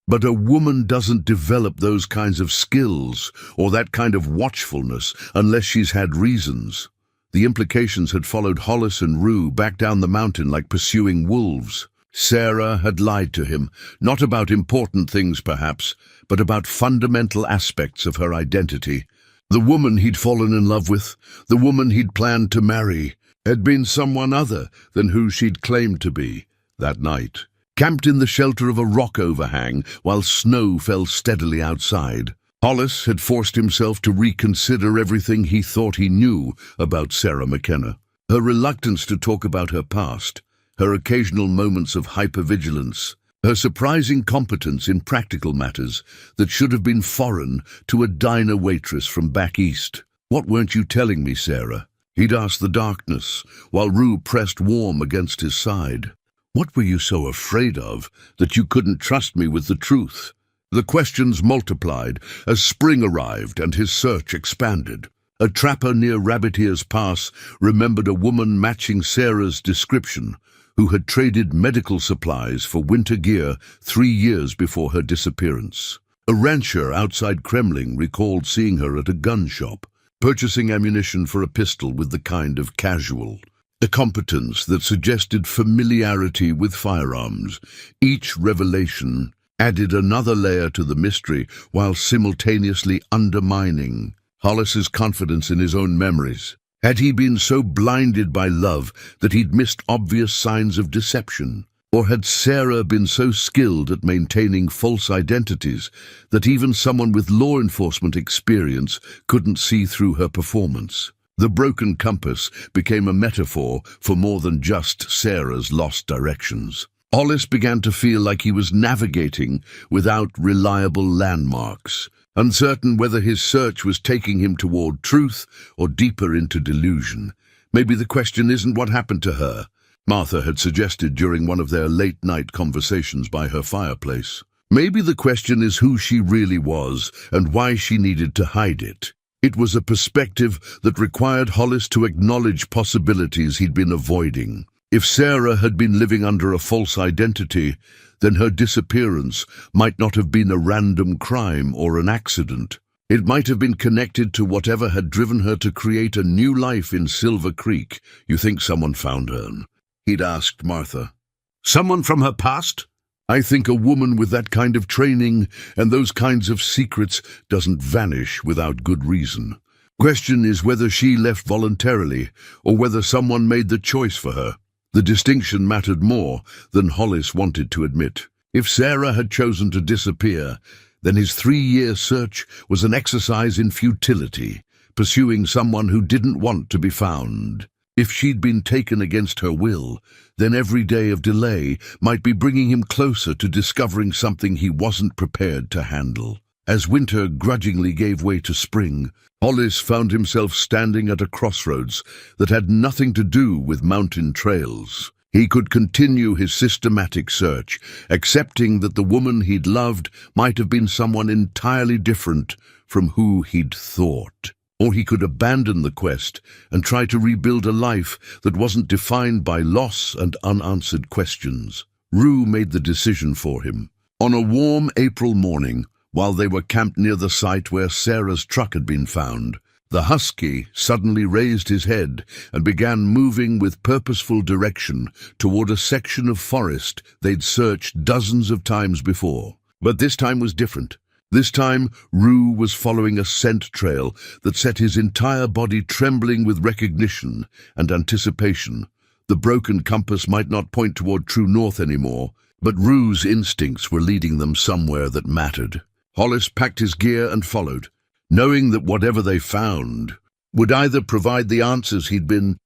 "but a woman doesn't develop those kinds of skills or that kind of watchfulness unless she's had reasons." The implications had followed Hollis and Rue back down the mountain like pursuing wolves. Sarah had lied to him, not about important things perhaps, but about fundamental aspects of her identity. The woman he'd fallen in love with, the woman he'd planned to marry, had been someone other than who she'd claimed to be. That night, camped in the shelter of a rock overhang while snow fell steadily outside, Hollis had forced himself to reconsider everything he thought he knew about Sarah McKenna. Her reluctance to talk about her past, her occasional moments of hypervigilance, her surprising competence in practical matters that should have been foreign to a diner waitress from back east. "What weren't you telling me, Sarah?" he'd asked the darkness, while Rue pressed warm against his side. "What were you so afraid of that you couldn't trust me with the truth?" The questions multiplied as spring arrived and his search expanded. A trapper near Rabbit Ears Pass remembered a woman matching Sarah's description, who had traded medical supplies for winter gear 3 years before her disappearance. A rancher outside Kremling recalled seeing her at a gun shop, purchasing ammunition for a pistol with the kind of casual, a competence that suggested familiarity with firearms. Each revelation added another layer to the mystery while simultaneously undermining Hollis's confidence in his own memories. Had he been so blinded by love that he'd missed obvious signs of deception? Or had Sarah been so skilled at maintaining false identities that even someone with law enforcement experience couldn't see through her performance? The broken compass became a metaphor for more than just Sarah's lost directions. Hollis began to feel like he was navigating without reliable landmarks, uncertain whether his search was taking him toward truth or deeper into delusion. Maybe the question isn't what happened to her, Martha had suggested during one of their late-night conversations by her fireplace. Maybe the question is who she really was and why she needed to hide it. It was a perspective that required Hollis to acknowledge possibilities he'd been avoiding. If Sarah had been living under a false identity, then her disappearance might not have been a random crime or an accident. It might have been connected to whatever had driven her to create a new life in Silver Creek. "You think someone found her?" he'd asked Martha. "Someone from her past?" "I think a woman with that kind of training and those kinds of secrets doesn't vanish without good reason. Question is whether she left voluntarily or whether someone made the choice for her." The distinction mattered more than Hollis wanted to admit. If Sarah had chosen to disappear, then his 3-year search was an exercise in futility, pursuing someone who didn't want to be found. If she'd been taken against her will, then every day of delay might be bringing him closer to discovering something he wasn't prepared to handle. As winter grudgingly gave way to spring, Hollis found himself standing at a crossroads that had nothing to do with mountain trails. He could continue his systematic search, accepting that the woman he'd loved might have been someone entirely different from who he'd thought. Or he could abandon the quest and try to rebuild a life that wasn't defined by loss and unanswered questions. Rue made the decision for him. On a warm April morning, while they were camped near the site where Sarah's truck had been found, the husky suddenly raised his head and began moving with purposeful direction toward a section of forest they'd searched dozens of times before. But this time was different. This time, Rue was following a scent trail that set his entire body trembling with recognition and anticipation. The broken compass might not point toward true north anymore, but Rue's instincts were leading them somewhere that mattered. Hollis packed his gear and followed, knowing that whatever they found would either provide the answers he'd been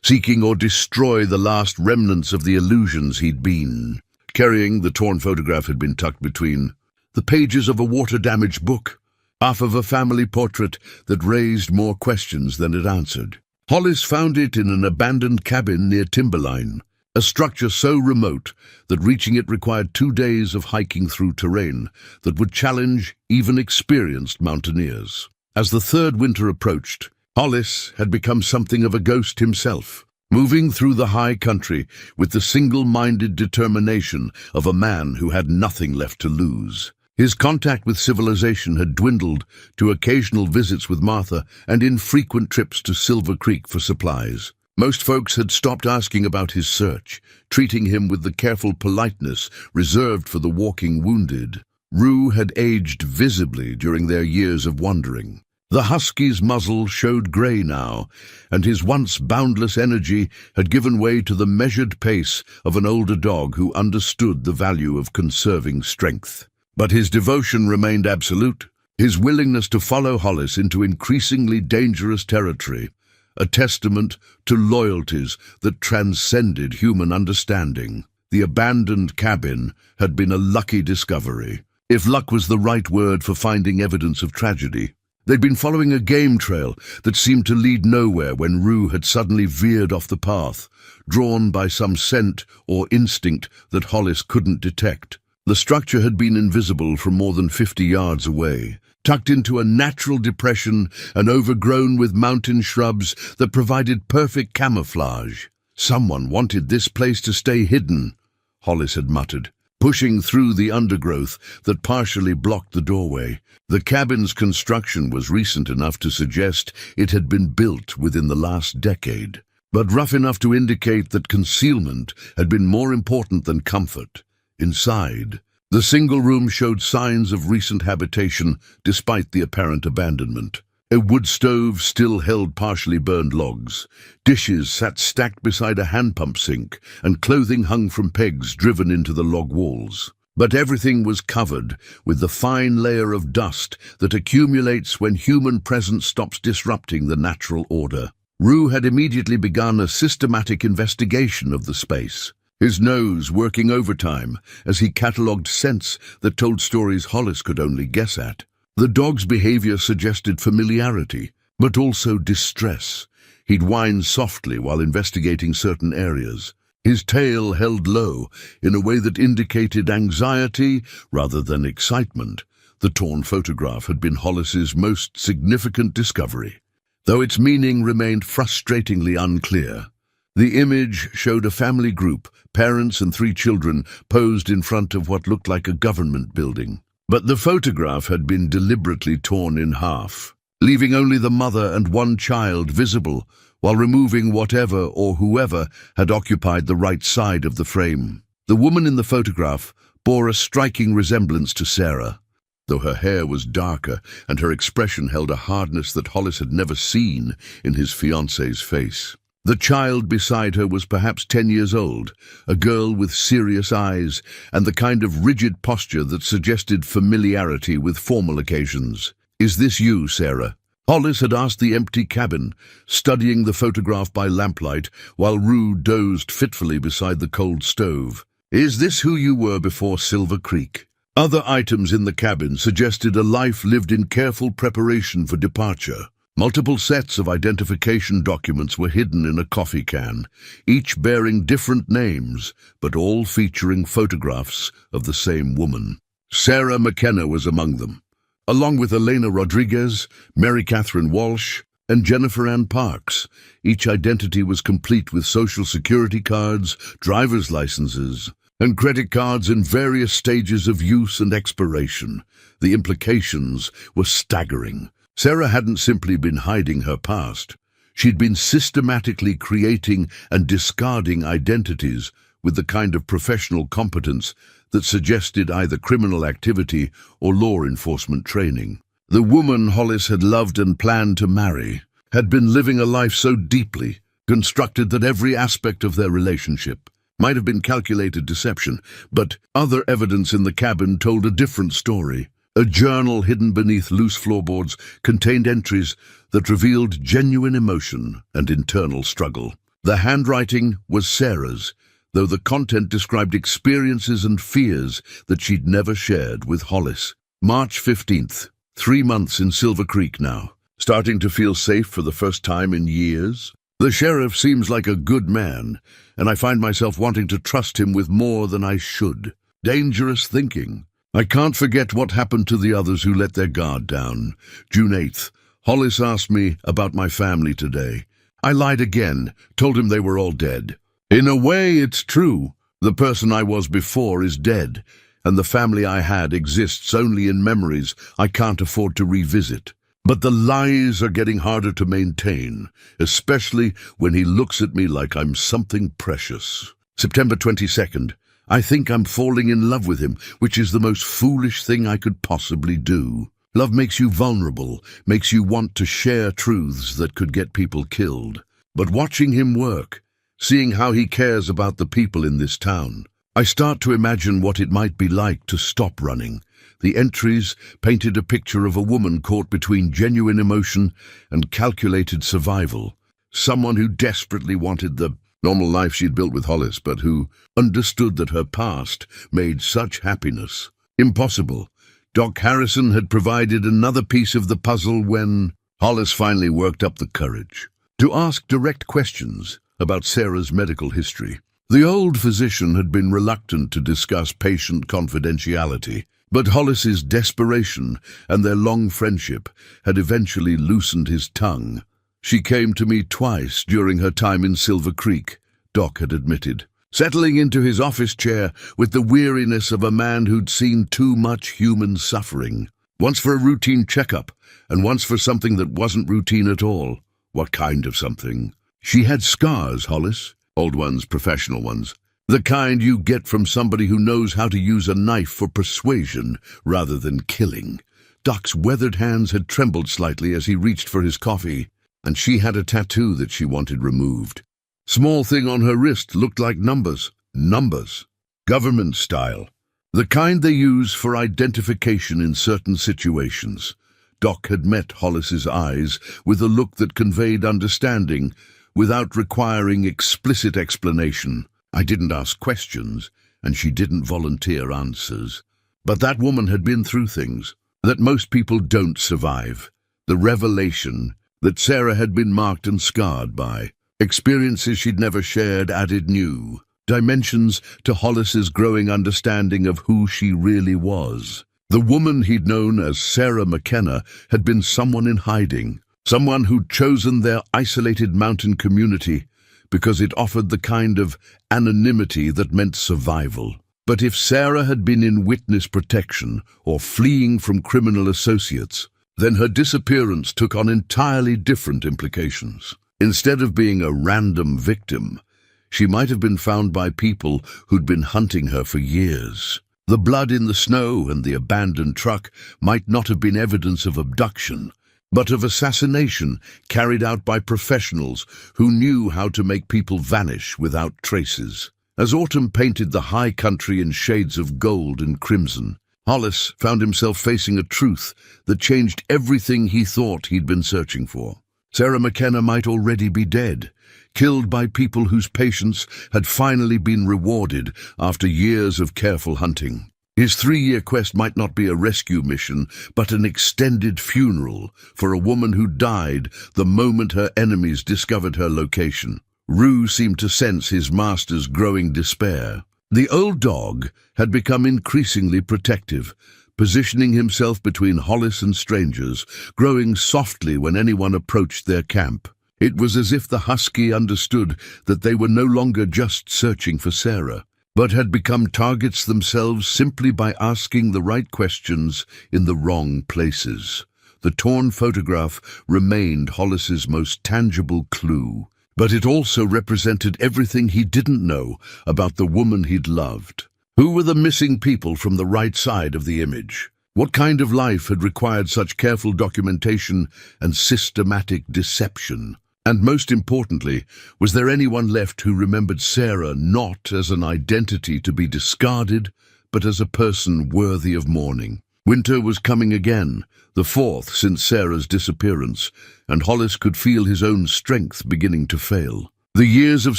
seeking or destroy the last remnants of the illusions he'd been carrying. The torn photograph had been tucked between the pages of a water-damaged book, half of a family portrait that raised more questions than it answered. Hollis found it in an abandoned cabin near Timberline, a structure so remote that reaching it required 2 days of hiking through terrain that would challenge even experienced mountaineers. As the third winter approached, Hollis had become something of a ghost himself, moving through the high country with the single-minded determination of a man who had nothing left to lose. His contact with civilization had dwindled to occasional visits with Martha and infrequent trips to Silver Creek for supplies. Most folks had stopped asking about his search, treating him with the careful politeness reserved for the walking wounded. Rue had aged visibly during their years of wandering. The husky's muzzle showed grey now, and his once boundless energy had given way to the measured pace of an older dog who understood the value of conserving strength. But his devotion remained absolute, his willingness to follow Hollis into increasingly dangerous territory, a testament to loyalties that transcended human understanding. The abandoned cabin had been a lucky discovery, if luck was the right word for finding evidence of tragedy. They'd been following a game trail that seemed to lead nowhere when Rue had suddenly veered off the path, drawn by some scent or instinct that Hollis couldn't detect. The structure had been invisible from more than 50 yards away, tucked into a natural depression and overgrown with mountain shrubs that provided perfect camouflage. "Someone wanted this place to stay hidden," Hollis had muttered, pushing through the undergrowth that partially blocked the doorway. The cabin's construction was recent enough to suggest it had been built within the last decade, but rough enough to indicate that concealment had been more important than comfort. Inside, the single room showed signs of recent habitation despite the apparent abandonment. A wood stove still held partially burned logs. Dishes sat stacked beside a hand pump sink, and clothing hung from pegs driven into the log walls. But everything was covered with the fine layer of dust that accumulates when human presence stops disrupting the natural order. Rue had immediately begun a systematic investigation of the space, his nose working overtime as he catalogued scents that told stories Hollis could only guess at. The dog's behavior suggested familiarity, but also distress. He'd whine softly while investigating certain areas. His tail held low in a way that indicated anxiety rather than excitement. The torn photograph had been Hollis's most significant discovery, though its meaning remained frustratingly unclear. The image showed a family group, parents and 3 children, posed in front of what looked like a government building. But the photograph had been deliberately torn in half, leaving only the mother and 1 child visible, while removing whatever or whoever had occupied the right side of the frame. The woman in the photograph bore a striking resemblance to Sarah, though her hair was darker and her expression held a hardness that Hollis had never seen in his fiancée's face. The child beside her was perhaps 10 years old, a girl with serious eyes and the kind of rigid posture that suggested familiarity with formal occasions. "Is this you, Sarah?" Hollis had asked the empty cabin, studying the photograph by lamplight while Rue dozed fitfully beside the cold stove. "Is this who you were before Silver Creek?" Other items in the cabin suggested a life lived in careful preparation for departure. Multiple sets of identification documents were hidden in a coffee can, each bearing different names, but all featuring photographs of the same woman. Sarah McKenna was among them, along with Elena Rodriguez, Mary Catherine Walsh, and Jennifer Ann Parks. Each identity was complete with social security cards, driver's licenses, and credit cards in various stages of use and expiration. The implications were staggering. Sarah hadn't simply been hiding her past. She'd been systematically creating and discarding identities with the kind of professional competence that suggested either criminal activity or law enforcement training. The woman Hollis had loved and planned to marry had been living a life so deeply constructed that every aspect of their relationship might have been calculated deception, but other evidence in the cabin told a different story. A journal hidden beneath loose floorboards contained entries that revealed genuine emotion and internal struggle. The handwriting was Sarah's, though the content described experiences and fears that she'd never shared with Hollis. March 15th, 3 months in Silver Creek now. Starting to feel safe for the first time in years? The sheriff seems like a good man, and I find myself wanting to trust him with more than I should. Dangerous thinking. I can't forget what happened to the others who let their guard down. June 8th. Hollis asked me about my family today. I lied again, told him they were all dead. In a way, it's true. The person I was before is dead, and the family I had exists only in memories I can't afford to revisit. But the lies are getting harder to maintain, especially when he looks at me like I'm something precious. September 22nd. I think I'm falling in love with him, which is the most foolish thing I could possibly do. Love makes you vulnerable, makes you want to share truths that could get people killed. But watching him work, seeing how he cares about the people in this town, I start to imagine what it might be like to stop running. The entries painted a picture of a woman caught between genuine emotion and calculated survival. Someone who desperately wanted the normal life she'd built with Hollis, but who understood that her past made such happiness impossible. Doc Harrison had provided another piece of the puzzle when Hollis finally worked up the courage to ask direct questions about Sarah's medical history. The old physician had been reluctant to discuss patient confidentiality, but Hollis's desperation and their long friendship had eventually loosened his tongue. She came to me twice during her time in Silver Creek, Doc had admitted, settling into his office chair with the weariness of a man who'd seen too much human suffering. Once for a routine checkup, and once for something that wasn't routine at all. What kind of something? She had scars, Hollis. Old ones, professional ones. The kind you get from somebody who knows how to use a knife for persuasion rather than killing. Doc's weathered hands had trembled slightly as he reached for his coffee, and she had a tattoo that she wanted removed. Small thing on her wrist looked like numbers. Numbers. Government style. The kind they use for identification in certain situations. Doc had met Hollis's eyes with a look that conveyed understanding without requiring explicit explanation. I didn't ask questions, and she didn't volunteer answers. But that woman had been through things that most people don't survive. The revelation that Sarah had been marked and scarred by. Experiences she'd never shared added new dimensions to Hollis's growing understanding of who she really was. The woman he'd known as Sarah McKenna had been someone in hiding, someone who'd chosen their isolated mountain community because it offered the kind of anonymity that meant survival. But if Sarah had been in witness protection or fleeing from criminal associates, then her disappearance took on entirely different implications. Instead of being a random victim, she might have been found by people who'd been hunting her for years. The blood in the snow and the abandoned truck might not have been evidence of abduction, but of assassination carried out by professionals who knew how to make people vanish without traces. As autumn painted the high country in shades of gold and crimson, Hollis found himself facing a truth that changed everything he thought he'd been searching for. Sarah McKenna might already be dead, killed by people whose patience had finally been rewarded after years of careful hunting. His 3-year quest might not be a rescue mission, but an extended funeral for a woman who died the moment her enemies discovered her location. Rue seemed to sense his master's growing despair. The old dog had become increasingly protective, positioning himself between Hollis and strangers, growing softly when anyone approached their camp. It was as if the husky understood that they were no longer just searching for Sarah, but had become targets themselves simply by asking the right questions in the wrong places. The torn photograph remained Hollis's most tangible clue, but it also represented everything he didn't know about the woman he'd loved. Who were the missing people from the right side of the image? What kind of life had required such careful documentation and systematic deception? And most importantly, was there anyone left who remembered Sarah not as an identity to be discarded, but as a person worthy of mourning? Winter was coming again, the 4th since Sarah's disappearance, and Hollis could feel his own strength beginning to fail. The years of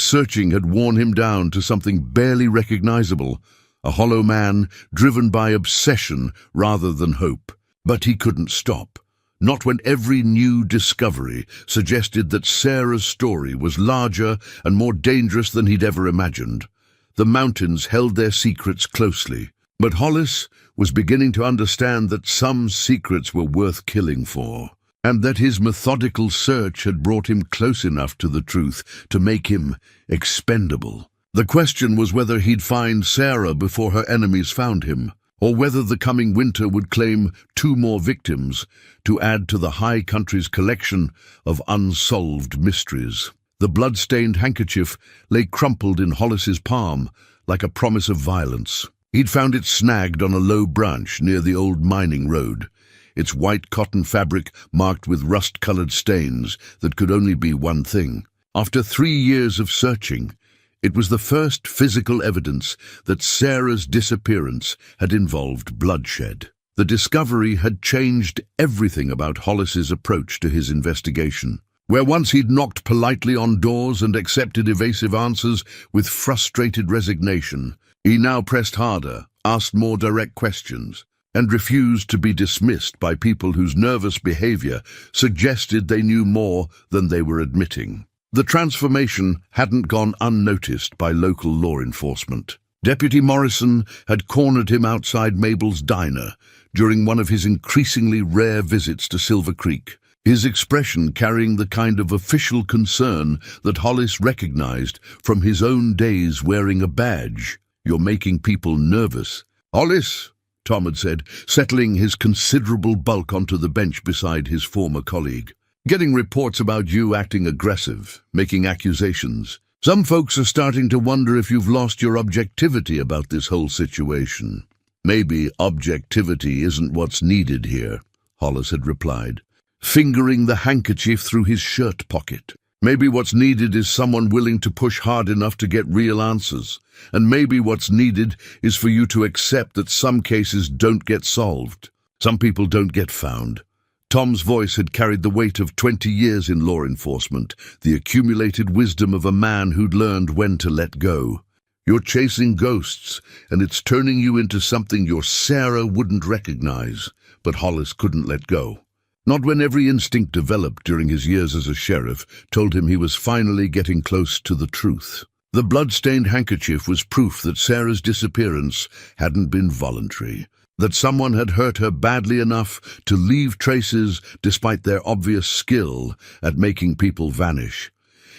searching had worn him down to something barely recognizable, a hollow man driven by obsession rather than hope. But he couldn't stop. Not when every new discovery suggested that Sarah's story was larger and more dangerous than he'd ever imagined. The mountains held their secrets closely, but Hollis was beginning to understand that some secrets were worth killing for, and that his methodical search had brought him close enough to the truth to make him expendable. The question was whether he'd find Sarah before her enemies found him, or whether the coming winter would claim 2 more victims to add to the high country's collection of unsolved mysteries. The blood-stained handkerchief lay crumpled in Hollis's palm like a promise of violence. He'd found it snagged on a low branch near the old mining road, its white cotton fabric marked with rust-colored stains that could only be one thing. After 3 years of searching, it was the first physical evidence that Sarah's disappearance had involved bloodshed. The discovery had changed everything about Hollis's approach to his investigation. Where once he'd knocked politely on doors and accepted evasive answers with frustrated resignation, he now pressed harder, asked more direct questions, and refused to be dismissed by people whose nervous behavior suggested they knew more than they were admitting. The transformation hadn't gone unnoticed by local law enforcement. Deputy Morrison had cornered him outside Mabel's diner during one of his increasingly rare visits to Silver Creek, his expression carrying the kind of official concern that Hollis recognized from his own days wearing a badge. "You're making people nervous." "Hollis," Tom had said, settling his considerable bulk onto the bench beside his former colleague. "Getting reports about you acting aggressive, making accusations. Some folks are starting to wonder if you've lost your objectivity about this whole situation." "Maybe objectivity isn't what's needed here," Hollis had replied, fingering the handkerchief through his shirt pocket. "Maybe what's needed is someone willing to push hard enough to get real answers. And maybe what's needed is for you to accept that some cases don't get solved. Some people don't get found. Tom's voice had carried the weight of 20 years in law enforcement, the accumulated wisdom of a man who'd learned when to let go. "You're chasing ghosts, and it's turning you into something your Sarah wouldn't recognize." But Hollis couldn't let go. Not when every instinct developed during his years as a sheriff told him he was finally getting close to the truth. The blood-stained handkerchief was proof that Sarah's disappearance hadn't been voluntary, that someone had hurt her badly enough to leave traces despite their obvious skill at making people vanish.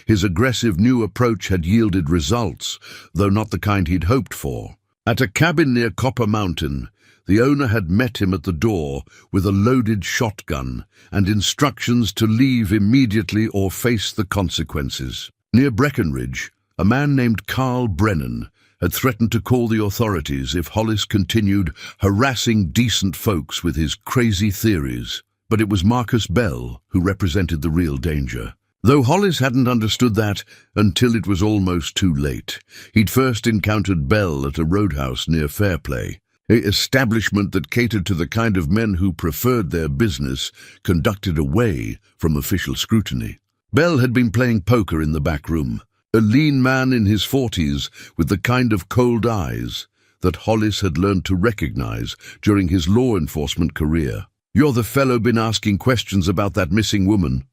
His aggressive new approach had yielded results, though not the kind he'd hoped for. At a cabin near Copper Mountain, the owner had met him at the door with a loaded shotgun and instructions to leave immediately or face the consequences. Near Breckenridge, a man named Carl Brennan had threatened to call the authorities if Hollis continued harassing decent folks with his crazy theories. But it was Marcus Bell who represented the real danger. Though Hollis hadn't understood that until it was almost too late. He'd first encountered Bell at a roadhouse near Fairplay, an establishment that catered to the kind of men who preferred their business conducted away from official scrutiny. Bell had been playing poker in the back room, a lean man in his 40s with the kind of cold eyes that Hollis had learned to recognize during his law enforcement career. "You're the fellow been asking questions about that missing woman,"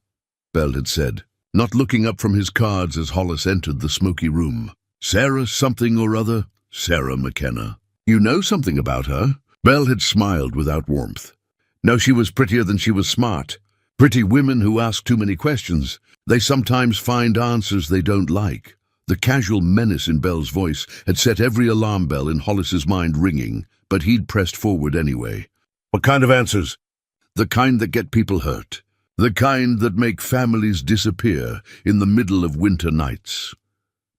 Bell had said, not looking up from his cards as Hollis entered the smoky room. "Sarah something or other? Sarah McKenna. You know something about her?" Bell had smiled without warmth. "No, she was prettier than she was smart. Pretty women who ask too many questions. They sometimes find answers they don't like." The casual menace in Bell's voice had set every alarm bell in Hollis's mind ringing, but he'd pressed forward anyway. "What kind of answers?" "The kind that get people hurt. The kind that make families disappear in the middle of winter nights."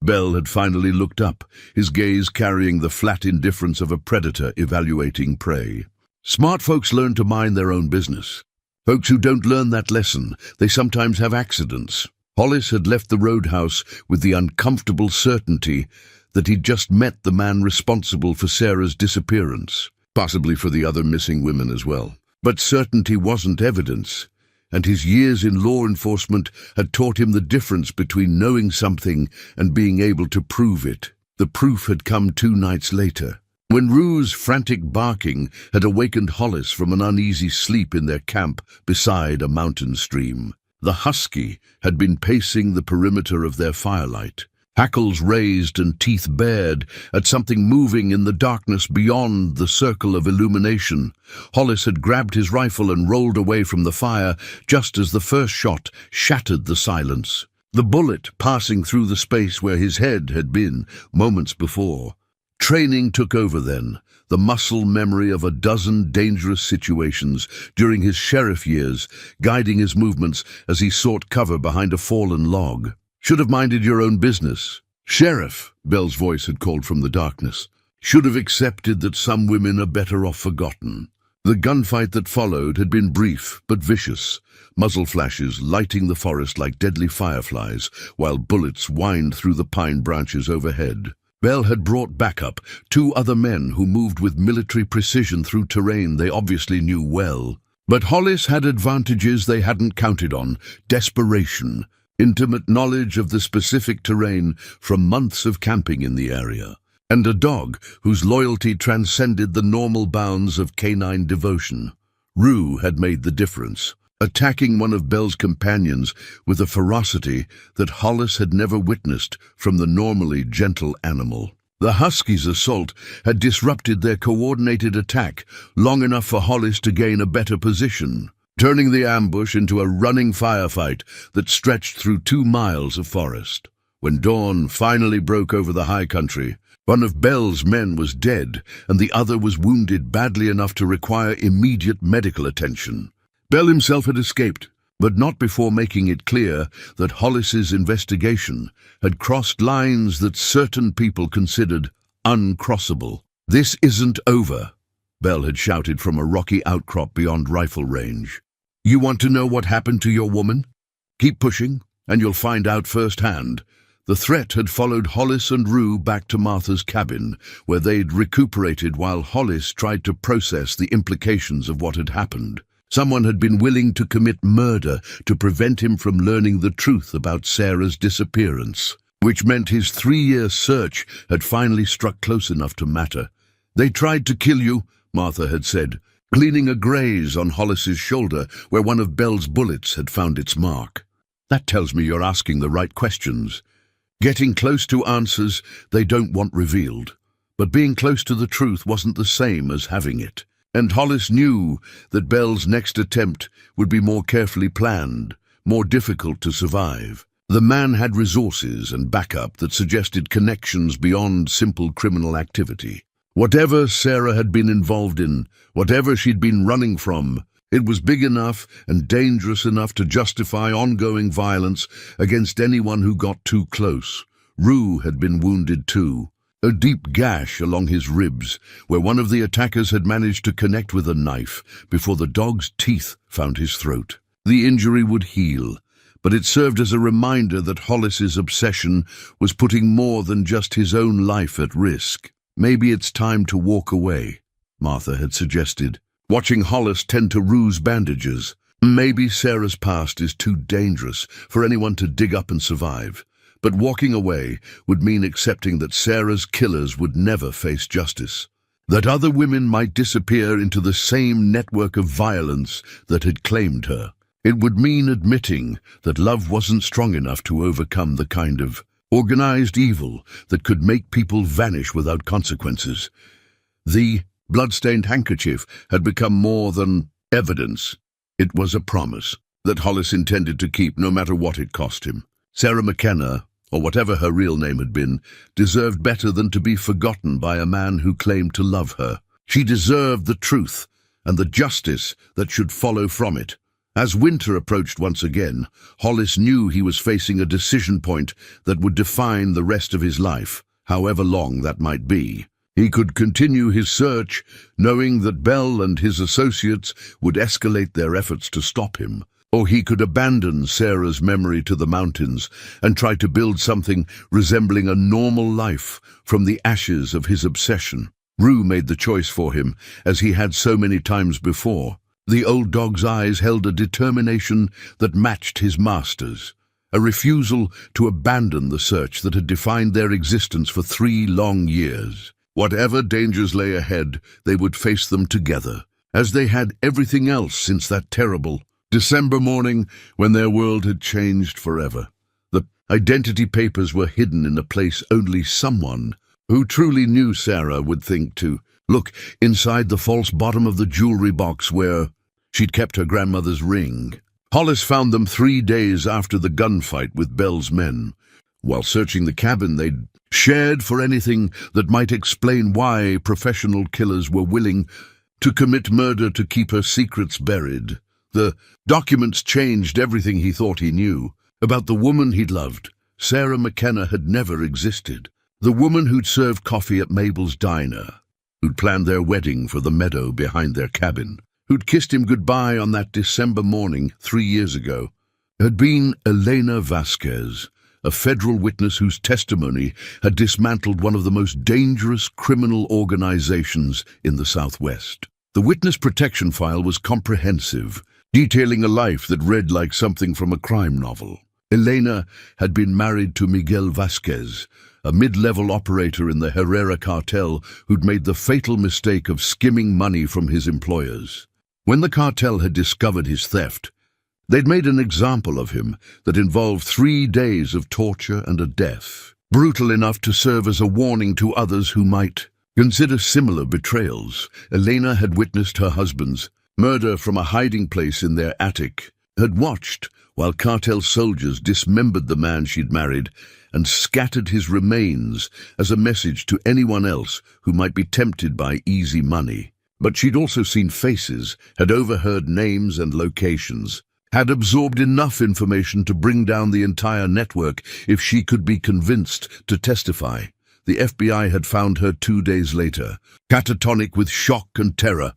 Bell had finally looked up, his gaze carrying the flat indifference of a predator evaluating prey. "Smart folks learn to mind their own business. Folks who don't learn that lesson, they sometimes have accidents." Hollis had left the roadhouse with the uncomfortable certainty that he'd just met the man responsible for Sarah's disappearance, possibly for the other missing women as well. But certainty wasn't evidence, and his years in law enforcement had taught him the difference between knowing something and being able to prove it. The proof had come 2 nights later, when Rue's frantic barking had awakened Hollis from an uneasy sleep in their camp beside a mountain stream. The husky had been pacing the perimeter of their firelight, hackles raised and teeth bared at something moving in the darkness beyond the circle of illumination. Hollis had grabbed his rifle and rolled away from the fire just as the first shot shattered the silence, the bullet passing through the space where his head had been moments before. Training took over then, the muscle memory of a dozen dangerous situations during his sheriff years, guiding his movements as he sought cover behind a fallen log. "Should have minded your own business." "Sheriff," Bell's voice had called from the darkness. "Should have accepted that some women are better off forgotten." The gunfight that followed had been brief but vicious, muzzle flashes lighting the forest like deadly fireflies, while bullets whined through the pine branches overhead. Bell had brought backup, 2 other men who moved with military precision through terrain they obviously knew well. But Hollis had advantages they hadn't counted on: desperation, intimate knowledge of the specific terrain from months of camping in the area, and a dog whose loyalty transcended the normal bounds of canine devotion. Rue had made the difference, attacking one of Bell's companions with a ferocity that Hollis had never witnessed from the normally gentle animal. The husky's assault had disrupted their coordinated attack long enough for Hollis to gain a better position, turning the ambush into a running firefight that stretched through 2 miles of forest. When dawn finally broke over the high country, one of Bell's men was dead and the other was wounded badly enough to require immediate medical attention. Bell himself had escaped, but not before making it clear that Hollis's investigation had crossed lines that certain people considered uncrossable. "This isn't over," Bell had shouted from a rocky outcrop beyond rifle range. "You want to know what happened to your woman? Keep pushing, and you'll find out firsthand." The threat had followed Hollis and Rue back to Martha's cabin, where they'd recuperated while Hollis tried to process the implications of what had happened. Someone had been willing to commit murder to prevent him from learning the truth about Sarah's disappearance, which meant his 3-year search had finally struck close enough to matter. "They tried to kill you," Martha had said, cleaning a graze on Hollis's shoulder where one of Bell's bullets had found its mark. "That tells me you're asking the right questions. Getting close to answers they don't want revealed. But being close to the truth wasn't the same as having it. And Hollis knew that Bell's next attempt would be more carefully planned, more difficult to survive. The man had resources and backup that suggested connections beyond simple criminal activity. Whatever Sarah had been involved in, whatever she'd been running from, it was big enough and dangerous enough to justify ongoing violence against anyone who got too close. Rue had been wounded too. A deep gash along his ribs, where one of the attackers had managed to connect with a knife before the dog's teeth found his throat. The injury would heal, but it served as a reminder that Hollis's obsession was putting more than just his own life at risk. "Maybe it's time to walk away," Martha had suggested, watching Hollis tend to Rue's bandages. "Maybe Sarah's past is too dangerous for anyone to dig up and survive. But walking away would mean accepting that Sarah's killers would never face justice, that other women might disappear into the same network of violence that had claimed her. It would mean admitting that love wasn't strong enough to overcome the kind of organized evil that could make people vanish without consequences. The blood-stained handkerchief had become more than evidence. It was a promise that Hollis intended to keep no matter what it cost him. Sarah McKenna, or whatever her real name had been, deserved better than to be forgotten by a man who claimed to love her. She deserved the truth and the justice that should follow from it. As winter approached once again, Hollis knew he was facing a decision point that would define the rest of his life, however long that might be. He could continue his search, knowing that Bell and his associates would escalate their efforts to stop him, or he could abandon Sarah's memory to the mountains and try to build something resembling a normal life from the ashes of his obsession. Rue made the choice for him, as he had so many times before. The old dog's eyes held a determination that matched his master's, a refusal to abandon the search that had defined their existence for 3 long years. Whatever dangers lay ahead, they would face them together, as they had everything else since that terrible December morning when their world had changed forever. The identity papers were hidden in a place only someone who truly knew Sarah would think to look inside the false bottom of the jewelry box where she'd kept her grandmother's ring. Hollis found them 3 days after the gunfight with Bell's men. While searching the cabin they'd shared for anything that might explain why professional killers were willing to commit murder to keep her secrets buried. The documents changed everything he thought he knew. About the woman he'd loved, Sarah McKenna had never existed. The woman who'd served coffee at Mabel's diner, who'd planned their wedding for the meadow behind their cabin, who'd kissed him goodbye on that December morning 3 years ago, had been Elena Vasquez, a federal witness whose testimony had dismantled one of the most dangerous criminal organizations in the Southwest. The witness protection file was comprehensive, detailing a life that read like something from a crime novel. Elena had been married to Miguel Vasquez, a mid-level operator in the Herrera cartel who'd made the fatal mistake of skimming money from his employers. When the cartel had discovered his theft, they'd made an example of him that involved 3 days of torture and a death, brutal enough to serve as a warning to others who might consider similar betrayals. Elena had witnessed her husband's murder from a hiding place in their attic, had watched while cartel soldiers dismembered the man she'd married and scattered his remains as a message to anyone else who might be tempted by easy money. But she'd also seen faces, had overheard names and locations, had absorbed enough information to bring down the entire network if she could be convinced to testify. The FBI had found her 2 days later, catatonic with shock and terror,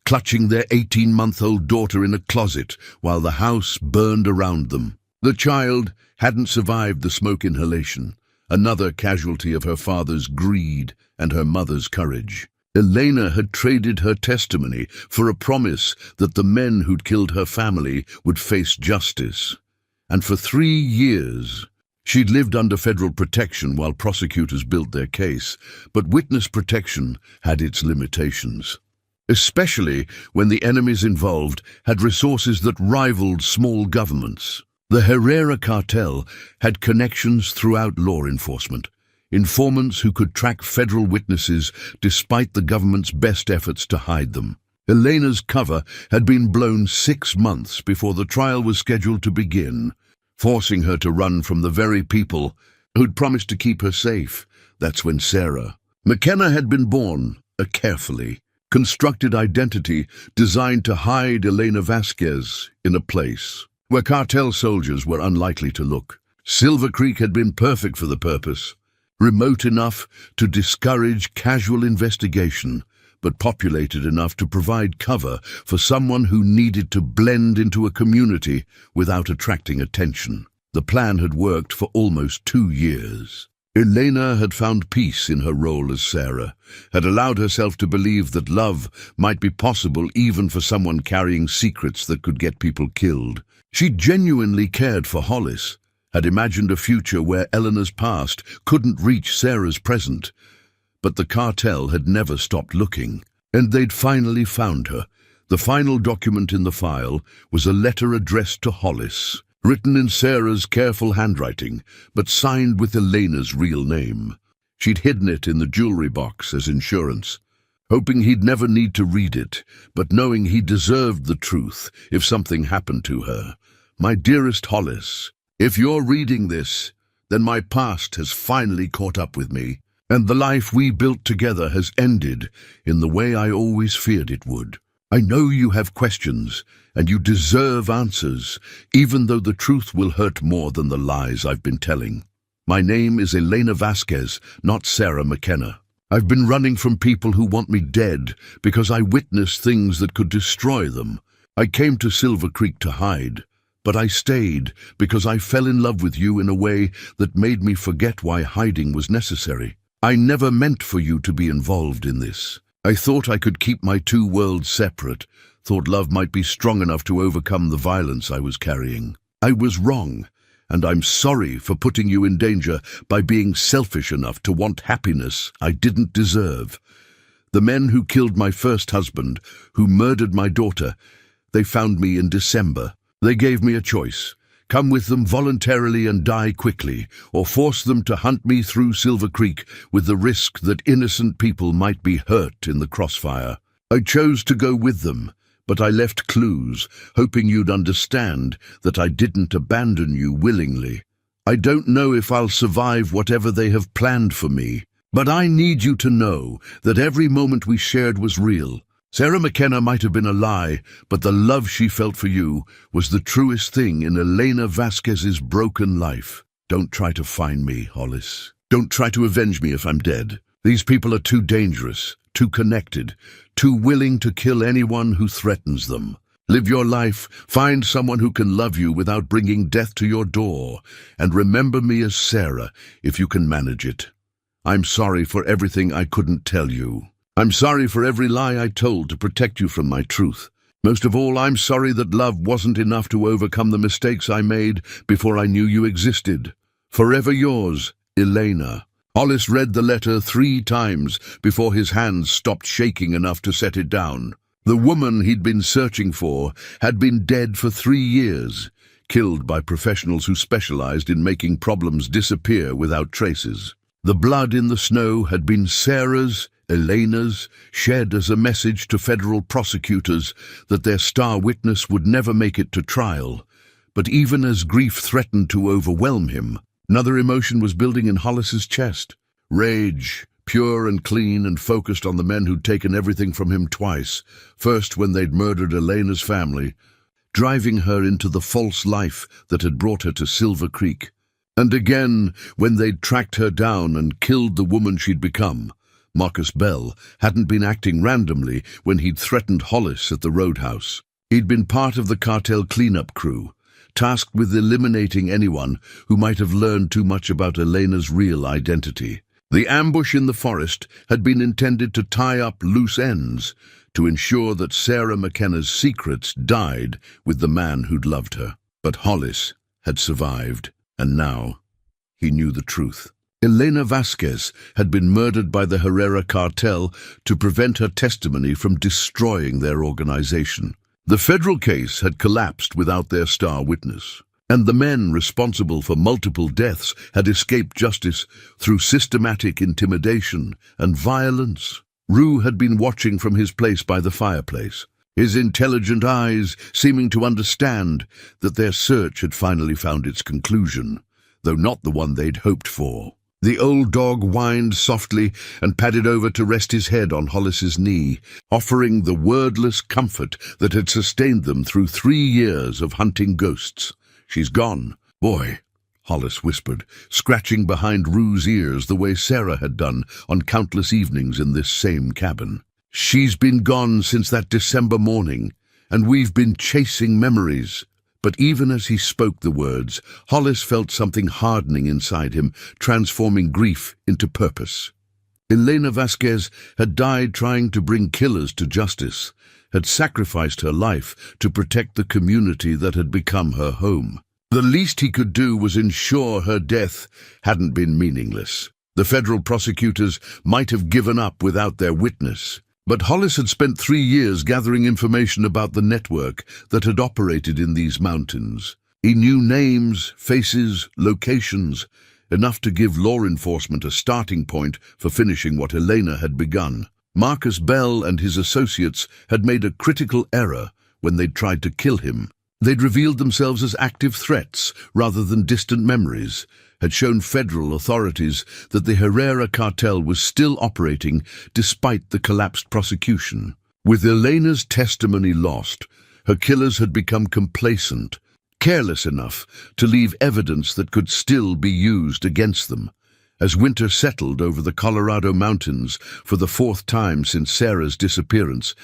clutching their 18-month-old daughter in a closet while the house burned around them. The child hadn't survived the smoke inhalation, another casualty of her father's greed and her mother's courage. Elena had traded her testimony for a promise that the men who'd killed her family would face justice. And for 3 years, she'd lived under federal protection while prosecutors built their case. But witness protection had its limitations, especially when the enemies involved had resources that rivaled small governments. The Herrera cartel had connections throughout law enforcement, informants who could track federal witnesses despite the government's best efforts to hide them. Elena's cover had been blown 6 months before the trial was scheduled to begin, forcing her to run from the very people who'd promised to keep her safe. That's when Sarah McKenna had been born, a carefully constructed identity designed to hide Elena Vasquez in a place where cartel soldiers were unlikely to look. Silver Creek had been perfect for the purpose, remote enough to discourage casual investigation, but populated enough to provide cover for someone who needed to blend into a community without attracting attention. The plan had worked for almost 2 years. Elena had found peace in her role as Sarah, had allowed herself to believe that love might be possible even for someone carrying secrets that could get people killed. She genuinely cared for Hollis, had imagined a future where Eleanor's past couldn't reach Sarah's present. But the cartel had never stopped looking, and they'd finally found her. The final document in the file was a letter addressed to Hollis, written in Sarah's careful handwriting, but signed with Elena's real name. She'd hidden it in the jewelry box as insurance, hoping he'd never need to read it, but knowing he deserved the truth if something happened to her. My dearest Hollis, if you're reading this, then my past has finally caught up with me, and the life we built together has ended in the way I always feared it would. I know you have questions, and you deserve answers, even though the truth will hurt more than the lies I've been telling. My name is Elena Vasquez, not Sarah McKenna. I've been running from people who want me dead because I witnessed things that could destroy them. I came to Silver Creek to hide, but I stayed because I fell in love with you in a way that made me forget why hiding was necessary. I never meant for you to be involved in this. I thought I could keep my 2 worlds separate, thought love might be strong enough to overcome the violence I was carrying. I was wrong, and I'm sorry for putting you in danger by being selfish enough to want happiness I didn't deserve. The men who killed my first husband, who murdered my daughter, they found me in December. They gave me a choice: come with them voluntarily and die quickly, or force them to hunt me through Silver Creek with the risk that innocent people might be hurt in the crossfire. I chose to go with them, but I left clues, hoping you'd understand that I didn't abandon you willingly. I don't know if I'll survive whatever they have planned for me, but I need you to know that every moment we shared was real. Sarah McKenna might have been a lie, but the love she felt for you was the truest thing in Elena Vasquez's broken life. Don't try to find me, Hollis. Don't try to avenge me if I'm dead. These people are too dangerous, too connected, too willing to kill anyone who threatens them. Live your life, find someone who can love you without bringing death to your door, and remember me as Sarah if you can manage it. I'm sorry for everything I couldn't tell you. I'm sorry for every lie I told to protect you from my truth. Most of all, I'm sorry that love wasn't enough to overcome the mistakes I made before I knew you existed. Forever yours, Elena. Hollis read the letter 3 times before his hands stopped shaking enough to set it down. The woman he'd been searching for had been dead for 3 years, killed by professionals who specialized in making problems disappear without traces. The blood in the snow had been Sarah's, Elena's, shed as a message to federal prosecutors that their star witness would never make it to trial. But even as grief threatened to overwhelm him, another emotion was building in Hollis's chest. Rage, pure and clean and focused on the men who'd taken everything from him twice, first when they'd murdered Elena's family, driving her into the false life that had brought her to Silver Creek, and again when they'd tracked her down and killed the woman she'd become. Marcus Bell hadn't been acting randomly when he'd threatened Hollis at the roadhouse. He'd been part of the cartel cleanup crew, tasked with eliminating anyone who might have learned too much about Elena's real identity. The ambush in the forest had been intended to tie up loose ends, to ensure that Sarah McKenna's secrets died with the man who'd loved her. But Hollis had survived, and now he knew the truth. Elena Vasquez had been murdered by the Herrera cartel to prevent her testimony from destroying their organization. The federal case had collapsed without their star witness, and the men responsible for multiple deaths had escaped justice through systematic intimidation and violence. Rue had been watching from his place by the fireplace, his intelligent eyes seeming to understand that their search had finally found its conclusion, though not the one they'd hoped for. The old dog whined softly and padded over to rest his head on Hollis's knee, offering the wordless comfort that had sustained them through 3 years of hunting ghosts. "She's gone, boy," Hollis whispered, scratching behind Rue's ears the way Sarah had done on countless evenings in this same cabin. "She's been gone since that December morning, and we've been chasing memories." But even as he spoke the words, Hollis felt something hardening inside him, transforming grief into purpose. Elena Vasquez had died trying to bring killers to justice, had sacrificed her life to protect the community that had become her home. The least he could do was ensure her death hadn't been meaningless. The federal prosecutors might have given up without their witness. But Hollis had spent 3 years gathering information about the network that had operated in these mountains. He knew names, faces, locations, enough to give law enforcement a starting point for finishing what Elena had begun. Marcus Bell and his associates had made a critical error when they'd tried to kill him. They'd revealed themselves as active threats rather than distant memories, had shown federal authorities that the Herrera cartel was still operating despite the collapsed prosecution. With Elena's testimony lost, her killers had become complacent, careless enough to leave evidence that could still be used against them. As winter settled over the Colorado mountains for the 4th time since Sarah's disappearance,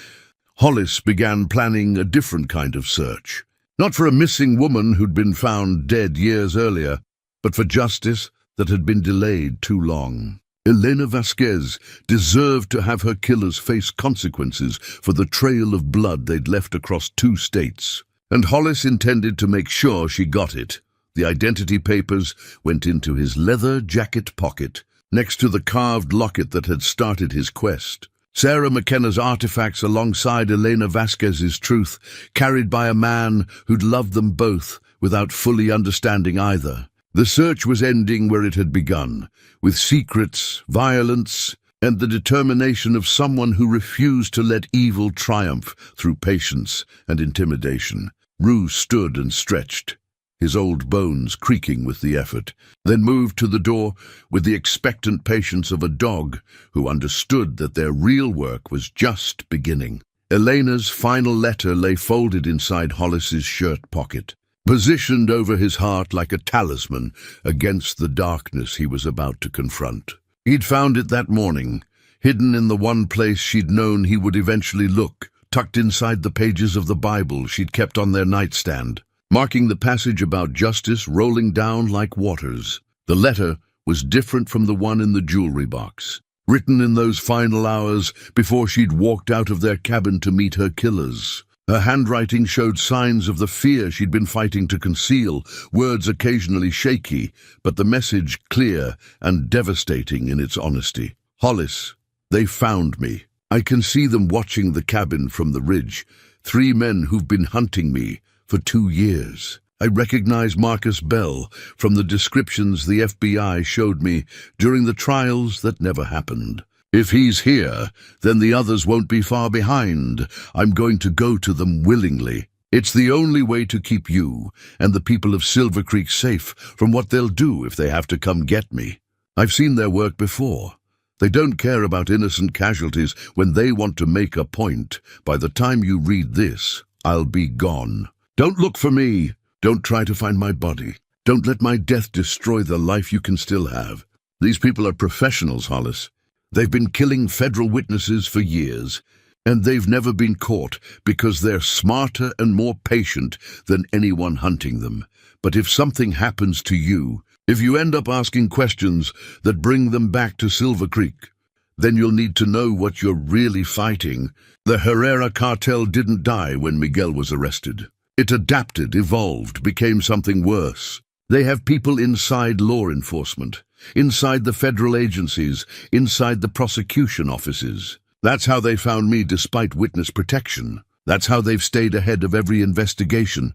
Hollis began planning a different kind of search. Not for a missing woman who'd been found dead years earlier, but for justice that had been delayed too long. Elena Vasquez deserved to have her killers face consequences for the trail of blood they'd left across 2 states. And Hollis intended to make sure she got it. The identity papers went into his leather jacket pocket, next to the carved locket that had started his quest. Sarah McKenna's artifacts alongside Elena Vasquez's truth, carried by a man who'd loved them both without fully understanding either. The search was ending where it had begun, with secrets, violence, and the determination of someone who refused to let evil triumph through patience and intimidation. Rue stood and stretched, his old bones creaking with the effort, then moved to the door with the expectant patience of a dog who understood that their real work was just beginning. Elena's final letter lay folded inside Hollis's shirt pocket, positioned over his heart like a talisman against the darkness he was about to confront. He'd found it that morning, hidden in the one place she'd known he would eventually look, tucked inside the pages of the Bible she'd kept on their nightstand, marking the passage about justice rolling down like waters. The letter was different from the one in the jewelry box, written in those final hours before she'd walked out of their cabin to meet her killers. Her handwriting showed signs of the fear she'd been fighting to conceal, words occasionally shaky, but the message clear and devastating in its honesty. "Hollis, they found me. I can see them watching the cabin from the ridge. 3 men who've been hunting me for 2 years. I recognize Marcus Bell from the descriptions the FBI showed me during the trials that never happened. If he's here, then the others won't be far behind. I'm going to go to them willingly. It's the only way to keep you and the people of Silver Creek safe from what they'll do if they have to come get me. I've seen their work before. They don't care about innocent casualties when they want to make a point. By the time you read this, I'll be gone. Don't look for me. Don't try to find my body. Don't let my death destroy the life you can still have. These people are professionals, Hollis. They've been killing federal witnesses for years, and they've never been caught because they're smarter and more patient than anyone hunting them. But if something happens to you, If you end up asking questions that bring them back to Silver Creek, then you'll need to know what you're really fighting. The Herrera cartel didn't die when Miguel was arrested. It adapted, evolved, became something worse. They have people inside law enforcement, inside the federal agencies, inside the prosecution offices. That's how they found me despite witness protection. That's how they've stayed ahead of every investigation.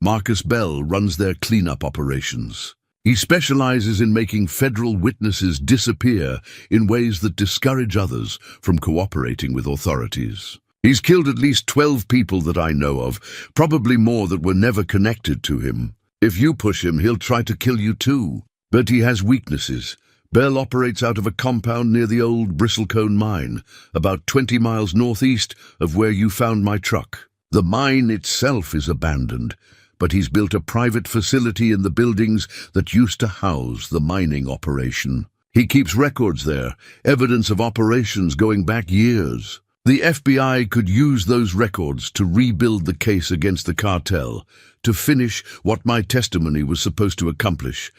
Marcus Bell runs their cleanup operations. He specializes in making federal witnesses disappear in ways that discourage others from cooperating with authorities. He's killed at least 12 people that I know of, probably more that were never connected to him. If you push him, he'll try to kill you too. But he has weaknesses. Bell operates out of a compound near the old Bristlecone mine, about 20 miles northeast of where you found my truck. The mine itself is abandoned, but he's built a private facility in the buildings that used to house the mining operation. He keeps records there, evidence of operations going back years. The FBI could use those records to rebuild the case against the cartel, to finish what my testimony was supposed to accomplish.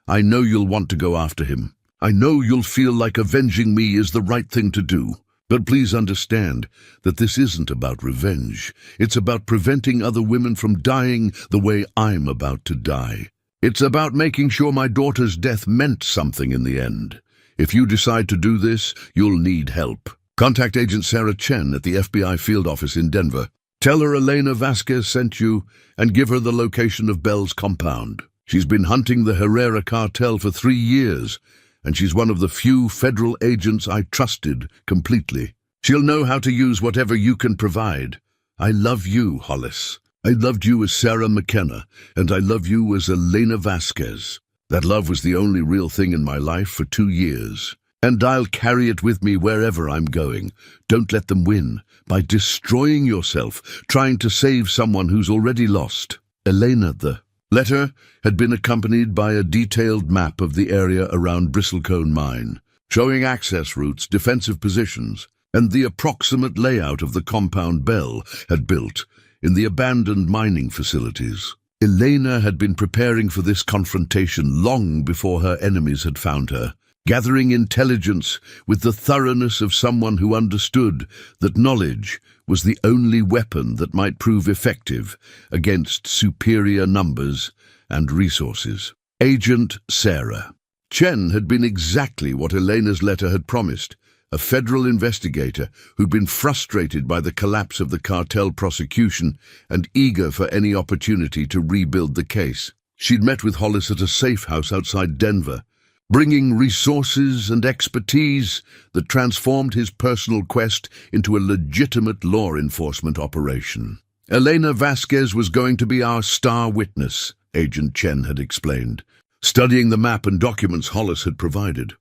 I know you'll want to go after him. I know you'll feel like avenging me is the right thing to do. But please understand that this isn't about revenge. It's about preventing other women from dying the way I'm about to die. It's about making sure my daughter's death meant something in the end. If you decide to do this, you'll need help. Contact Agent Sarah Chen at the FBI field office in Denver. Tell her Elena Vasquez sent you and give her the location of Bell's compound. She's been hunting the Herrera cartel for 3 years, and she's one of the few federal agents I trusted completely. She'll know how to use whatever you can provide. I love you, Hollis. I loved you as Sarah McKenna, and I love you as Elena Vasquez. That love was the only real thing in my life for 2 years. And I'll carry it with me wherever I'm going. Don't let them win by destroying yourself, trying to save someone who's already lost. Elena. The letter had been accompanied by a detailed map of the area around Bristlecone Mine, showing access routes, defensive positions, and the approximate layout of the compound Bell had built in the abandoned mining facilities. Elena had been preparing for this confrontation long before her enemies had found her, gathering intelligence with the thoroughness of someone who understood that knowledge was the only weapon that might prove effective against superior numbers and resources. Agent Sarah Chen had been exactly what Elena's letter had promised, a federal investigator who'd been frustrated by the collapse of the cartel prosecution and eager for any opportunity to rebuild the case. She'd met with Hollis at a safe house outside Denver, bringing resources and expertise that transformed his personal quest into a legitimate law enforcement operation. Elena Vasquez was going to be our star witness, Agent Chen had explained, studying the map and documents Hollis had provided.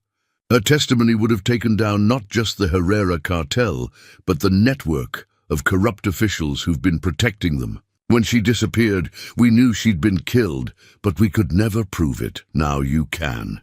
Her testimony would have taken down not just the Herrera cartel, but the network of corrupt officials who've been protecting them. When she disappeared, we knew she'd been killed, but we could never prove it. Now you can.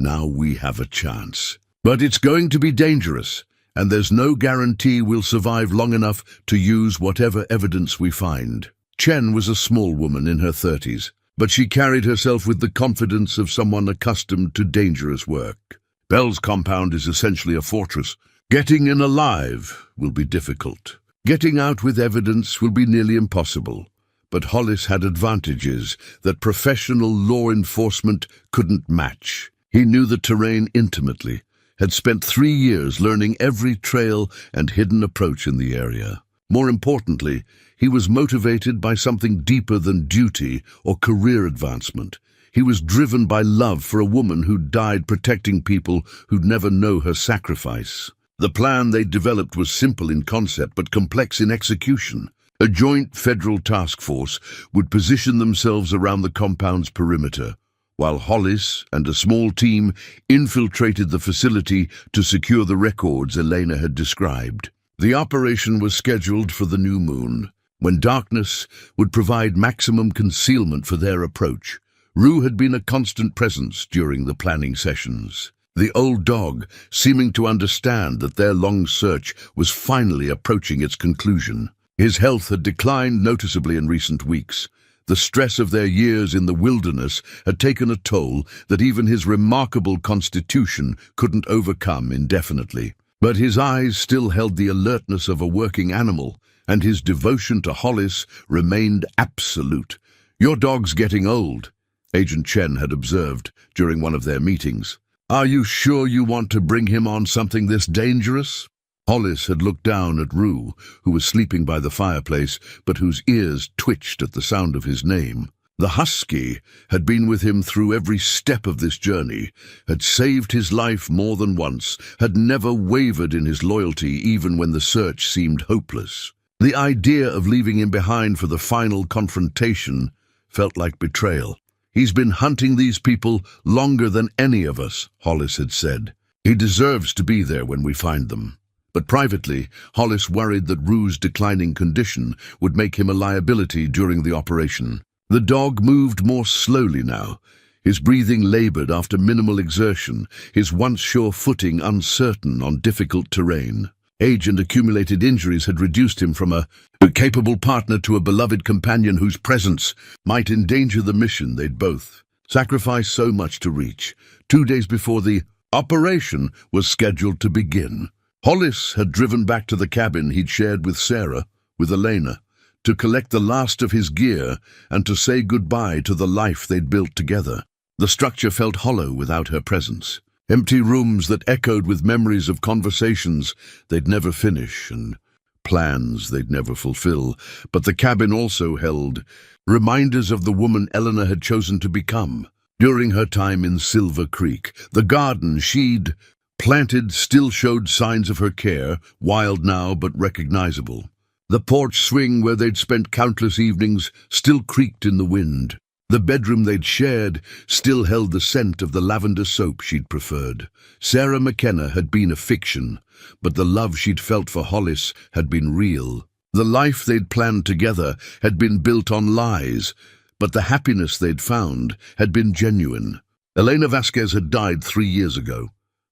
Now we have a chance. But it's going to be dangerous, and there's no guarantee we'll survive long enough to use whatever evidence we find. Chen was a small woman in her 30s, but she carried herself with the confidence of someone accustomed to dangerous work. Bell's compound is essentially a fortress. Getting in alive will be difficult. Getting out with evidence will be nearly impossible. But Hollis had advantages that professional law enforcement couldn't match. He knew the terrain intimately, had spent 3 years learning every trail and hidden approach in the area. More importantly, he was motivated by something deeper than duty or career advancement. He was driven by love for a woman who'd died protecting people who'd never know her sacrifice. The plan they'd developed was simple in concept but complex in execution. A joint federal task force would position themselves around the compound's perimeter, while Hollis and a small team infiltrated the facility to secure the records Elena had described. The operation was scheduled for the new moon, when darkness would provide maximum concealment for their approach. Rue had been a constant presence during the planning sessions, the old dog seeming to understand that their long search was finally approaching its conclusion. His health had declined noticeably in recent weeks. The stress of their years in the wilderness had taken a toll that even his remarkable constitution couldn't overcome indefinitely. But his eyes still held the alertness of a working animal, and his devotion to Hollis remained absolute. "Your dog's getting old," Agent Chen had observed during one of their meetings. "Are you sure you want to bring him on something this dangerous?" Hollis had looked down at Rue, who was sleeping by the fireplace, but whose ears twitched at the sound of his name. The husky had been with him through every step of this journey, had saved his life more than once, had never wavered in his loyalty even when the search seemed hopeless. The idea of leaving him behind for the final confrontation felt like betrayal. "He's been hunting these people longer than any of us," Hollis had said. "He deserves to be there when we find them." But privately, Hollis worried that Rue's declining condition would make him a liability during the operation. The dog moved more slowly now. His breathing labored after minimal exertion, his once sure footing uncertain on difficult terrain. Age and accumulated injuries had reduced him from a capable partner to a beloved companion whose presence might endanger the mission they'd both sacrificed so much to reach. 2 days before the operation was scheduled to begin, Hollis had driven back to the cabin he'd shared with Sarah, with Elena, to collect the last of his gear and to say goodbye to the life they'd built together. The structure felt hollow without her presence. Empty rooms that echoed with memories of conversations they'd never finish and plans they'd never fulfill. But the cabin also held reminders of the woman Eleanor had chosen to become. During her time in Silver Creek, the garden she'd planted still showed signs of her care, wild now but recognizable. The porch swing where they'd spent countless evenings still creaked in the wind. The bedroom they'd shared still held the scent of the lavender soap she'd preferred. Sarah McKenna had been a fiction, but the love she'd felt for Hollis had been real. The life they'd planned together had been built on lies, but the happiness they'd found had been genuine. Elena Vasquez had died 3 years ago,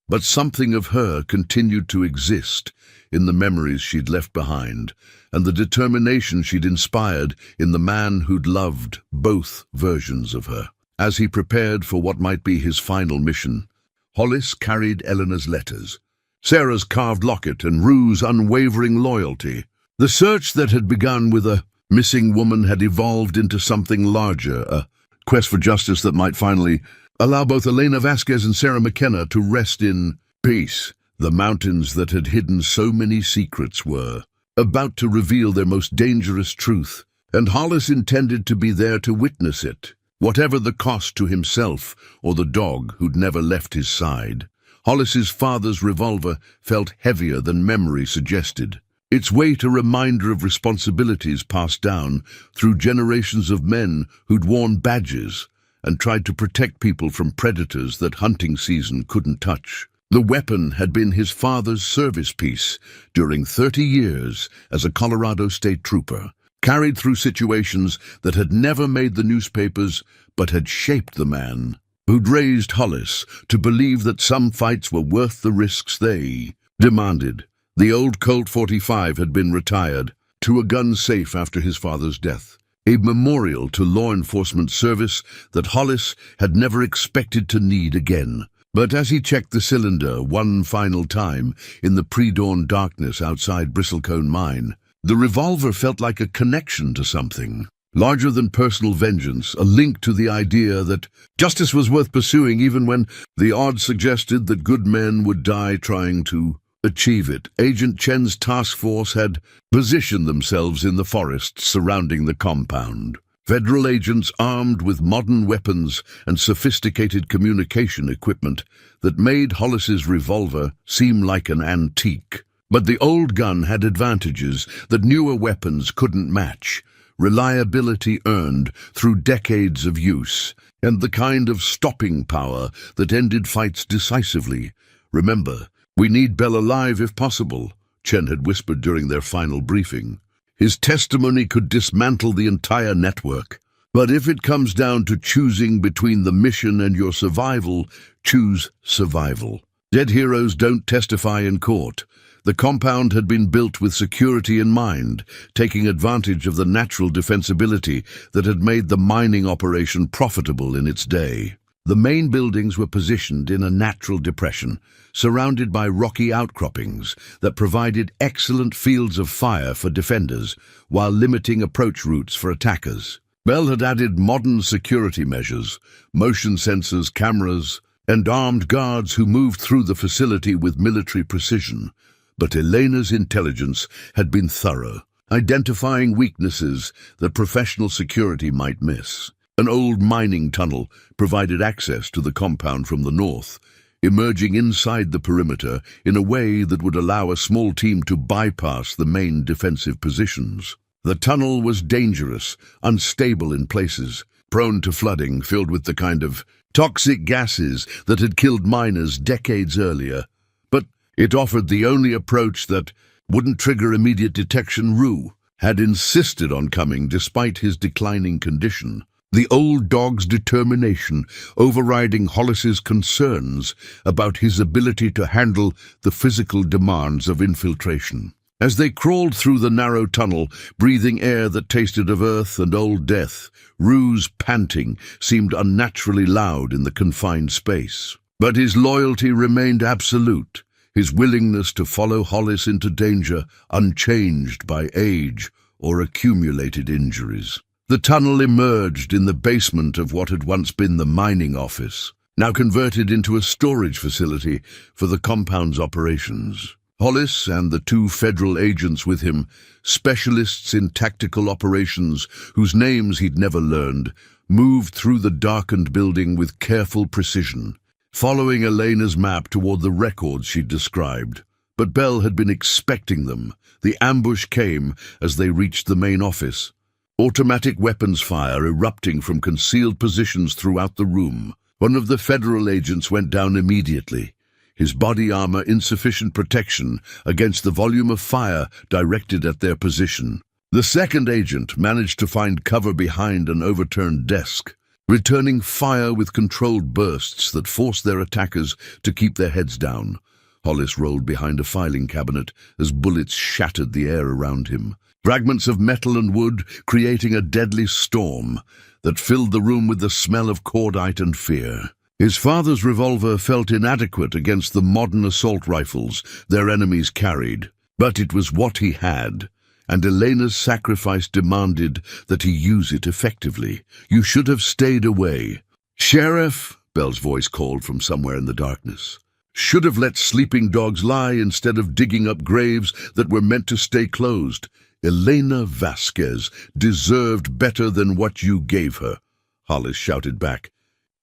but something of her continued to exist in the memories she'd left behind, and the determination she'd inspired in the man who'd loved both versions of her. As he prepared for what might be his final mission, Hollis carried Eleanor's letters, Sarah's carved locket, and Rue's unwavering loyalty. The search that had begun with a missing woman had evolved into something larger, a quest for justice that might finally allow both Elena Vasquez and Sarah McKenna to rest in peace. The mountains that had hidden so many secrets were about to reveal their most dangerous truth, and Hollis intended to be there to witness it, whatever the cost to himself or the dog who'd never left his side. Hollis's father's revolver felt heavier than memory suggested, its weight a reminder of responsibilities passed down through generations of men who'd worn badges and tried to protect people from predators that hunting season couldn't touch. The weapon had been his father's service piece during 30 years as a Colorado state trooper, carried through situations that had never made the newspapers but had shaped the man who'd raised Hollis to believe that some fights were worth the risks they demanded. The old Colt 45 had been retired to a gun safe after his father's death, a memorial to law enforcement service that Hollis had never expected to need again. But as he checked the cylinder one final time in the pre-dawn darkness outside Bristlecone Mine, the revolver felt like a connection to something larger than personal vengeance, a link to the idea that justice was worth pursuing even when the odds suggested that good men would die trying to achieve it. Agent Chen's task force had positioned themselves in the forests surrounding the compound. Federal agents armed with modern weapons and sophisticated communication equipment that made Hollis's revolver seem like an antique. But the old gun had advantages that newer weapons couldn't match: reliability earned through decades of use, and the kind of stopping power that ended fights decisively. "Remember, we need Bell alive if possible," Chen had whispered during their final briefing. His testimony could dismantle the entire network. But if it comes down to choosing between the mission and your survival, choose survival. Dead heroes don't testify in court. The compound had been built with security in mind, taking advantage of the natural defensibility that had made the mining operation profitable in its day. The main buildings were positioned in a natural depression, surrounded by rocky outcroppings that provided excellent fields of fire for defenders, while limiting approach routes for attackers. Bell had added modern security measures, motion sensors, cameras, and armed guards who moved through the facility with military precision. But Elena's intelligence had been thorough, identifying weaknesses that professional security might miss. An old mining tunnel provided access to the compound from the north, emerging inside the perimeter in a way that would allow a small team to bypass the main defensive positions. The tunnel was dangerous, unstable in places, prone to flooding, filled with the kind of toxic gases that had killed miners decades earlier. But it offered the only approach that wouldn't trigger immediate detection. Rue had insisted on coming despite his declining condition, the old dog's determination overriding Hollis's concerns about his ability to handle the physical demands of infiltration. As they crawled through the narrow tunnel, breathing air that tasted of earth and old death, Rue's panting seemed unnaturally loud in the confined space. But his loyalty remained absolute, his willingness to follow Hollis into danger unchanged by age or accumulated injuries. The tunnel emerged in the basement of what had once been the mining office, now converted into a storage facility for the compound's operations. Hollis and the two federal agents with him, specialists in tactical operations whose names he'd never learned, moved through the darkened building with careful precision, following Elena's map toward the records she'd described. But Bell had been expecting them. The ambush came as they reached the main office, automatic weapons fire erupting from concealed positions throughout the room. One of the federal agents went down immediately, his body armor insufficient protection against the volume of fire directed at their position. The second agent managed to find cover behind an overturned desk, returning fire with controlled bursts that forced their attackers to keep their heads down. Hollis rolled behind a filing cabinet as bullets shattered the air around him, fragments of metal and wood creating a deadly storm that filled the room with the smell of cordite and fear. His father's revolver felt inadequate against the modern assault rifles their enemies carried, but it was what he had, and Elena's sacrifice demanded that he use it effectively. "You should have stayed away." "Sheriff," Bell's voice called from somewhere in the darkness, "should have let sleeping dogs lie instead of digging up graves that were meant to stay closed. Elena Vasquez deserved better than what you gave her," Hollis shouted back,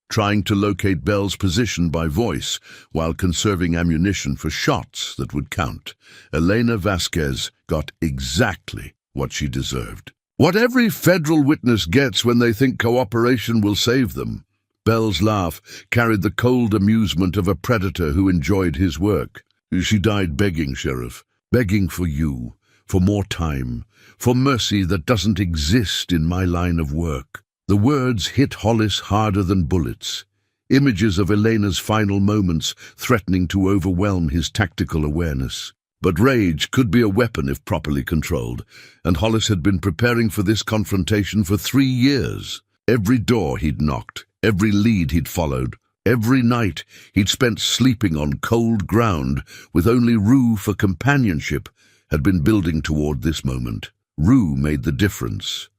trying to locate Bell's position by voice while conserving ammunition for shots that would count. Elena Vasquez got exactly what she deserved. What every federal witness gets when they think cooperation will save them. Bell's laugh carried the cold amusement of a predator who enjoyed his work. "She died begging, Sheriff, begging for you, for more time, for mercy that doesn't exist in my line of work." The words hit Hollis harder than bullets, images of Elena's final moments threatening to overwhelm his tactical awareness. But rage could be a weapon if properly controlled, and Hollis had been preparing for this confrontation for 3 years. Every door he'd knocked, every lead he'd followed, every night he'd spent sleeping on cold ground with only Rue for companionship had been building toward this moment. Rue made the difference,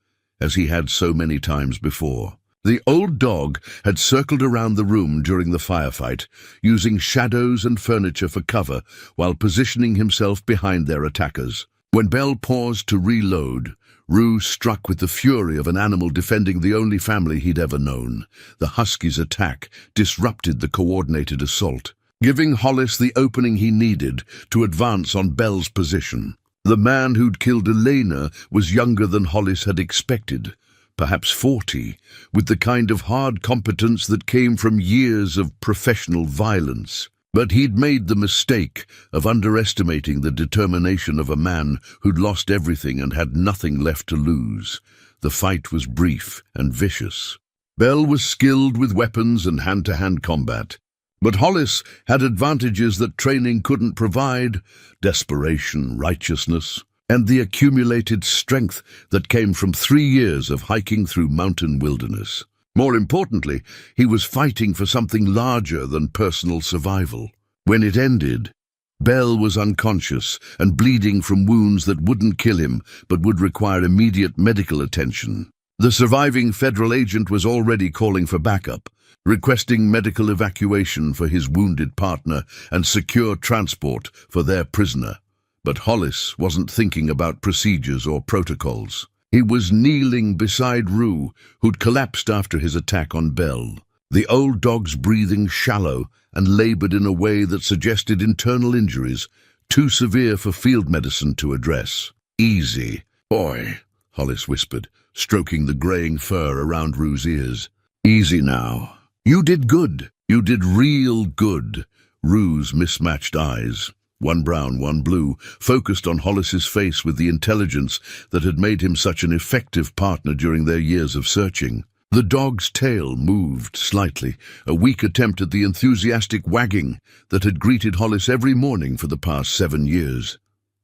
as he had so many times before. The old dog had circled around the room during the firefight, using shadows and furniture for cover while positioning himself behind their attackers. When Bell paused to reload, Rue, struck with the fury of an animal defending the only family he'd ever known. The husky's attack disrupted the coordinated assault, giving Hollis the opening he needed to advance on Bell's position. The man who'd killed Elena was younger than Hollis had expected, perhaps 40, with the kind of hard competence that came from years of professional violence. But he'd made the mistake of underestimating the determination of a man who'd lost everything and had nothing left to lose. The fight was brief and vicious. Bell was skilled with weapons and hand-to-hand combat, But Hollis had advantages that training couldn't provide: desperation, righteousness, and the accumulated strength that came from 3 years of hiking through mountain wilderness. More importantly, he was fighting for something larger than personal survival. When it ended, Bell was unconscious and bleeding from wounds that wouldn't kill him but would require immediate medical attention. The surviving federal agent was already calling for backup, requesting medical evacuation for his wounded partner and secure transport for their prisoner. But Hollis wasn't thinking about procedures or protocols. He was kneeling beside Rue, who'd collapsed after his attack on Bell. The old dog's breathing shallow and labored in a way that suggested internal injuries, too severe for field medicine to address. "Easy, boy," Hollis whispered, stroking the graying fur around Rue's ears. "Easy now. You did good. You did real good." Rue's mismatched eyes, one brown, one blue, focused on Hollis's face with the intelligence that had made him such an effective partner during their years of searching. The dog's tail moved slightly, a weak attempt at the enthusiastic wagging that had greeted Hollis every morning for the past 7 years.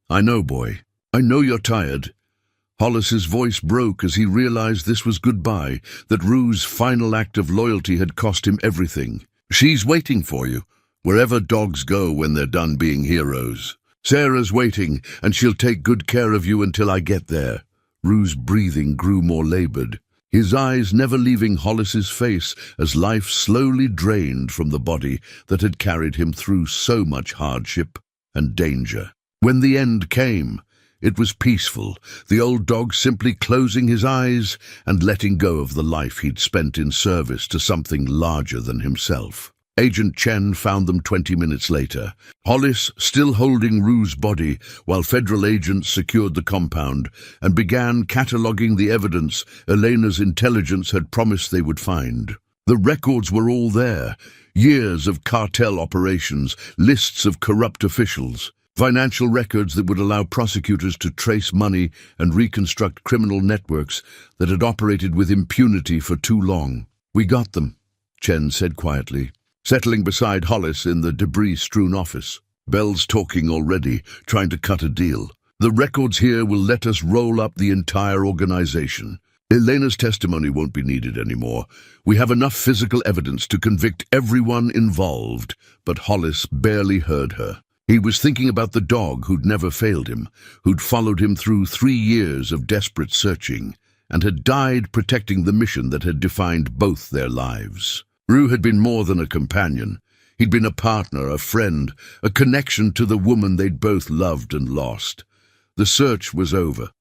"I know, boy. I know you're tired." Hollis's voice broke as he realized this was goodbye, that Rue's final act of loyalty had cost him everything. "She's waiting for you, wherever dogs go when they're done being heroes. Sarah's waiting, and she'll take good care of you until I get there." Rue's breathing grew more labored, his eyes never leaving Hollis's face as life slowly drained from the body that had carried him through so much hardship and danger. When the end came, it was peaceful, the old dog simply closing his eyes and letting go of the life he'd spent in service to something larger than himself. Agent Chen found them 20 minutes later, Hollis still holding Rue's body while federal agents secured the compound and began cataloging the evidence Elena's intelligence had promised they would find. The records were all there: years of cartel operations, lists of corrupt officials, financial records that would allow prosecutors to trace money and reconstruct criminal networks that had operated with impunity for too long. "We got them," Chen said quietly, settling beside Hollis in the debris-strewn office. "Bell's talking already, trying to cut a deal. The records here will let us roll up the entire organization. Elena's testimony won't be needed anymore. We have enough physical evidence to convict everyone involved." But Hollis barely heard her. He was thinking about the dog who'd never failed him, who'd followed him through 3 years of desperate searching, and had died protecting the mission that had defined both their lives. Rue had been more than a companion. He'd been a partner, a friend, a connection to the woman they'd both loved and lost. The search was over,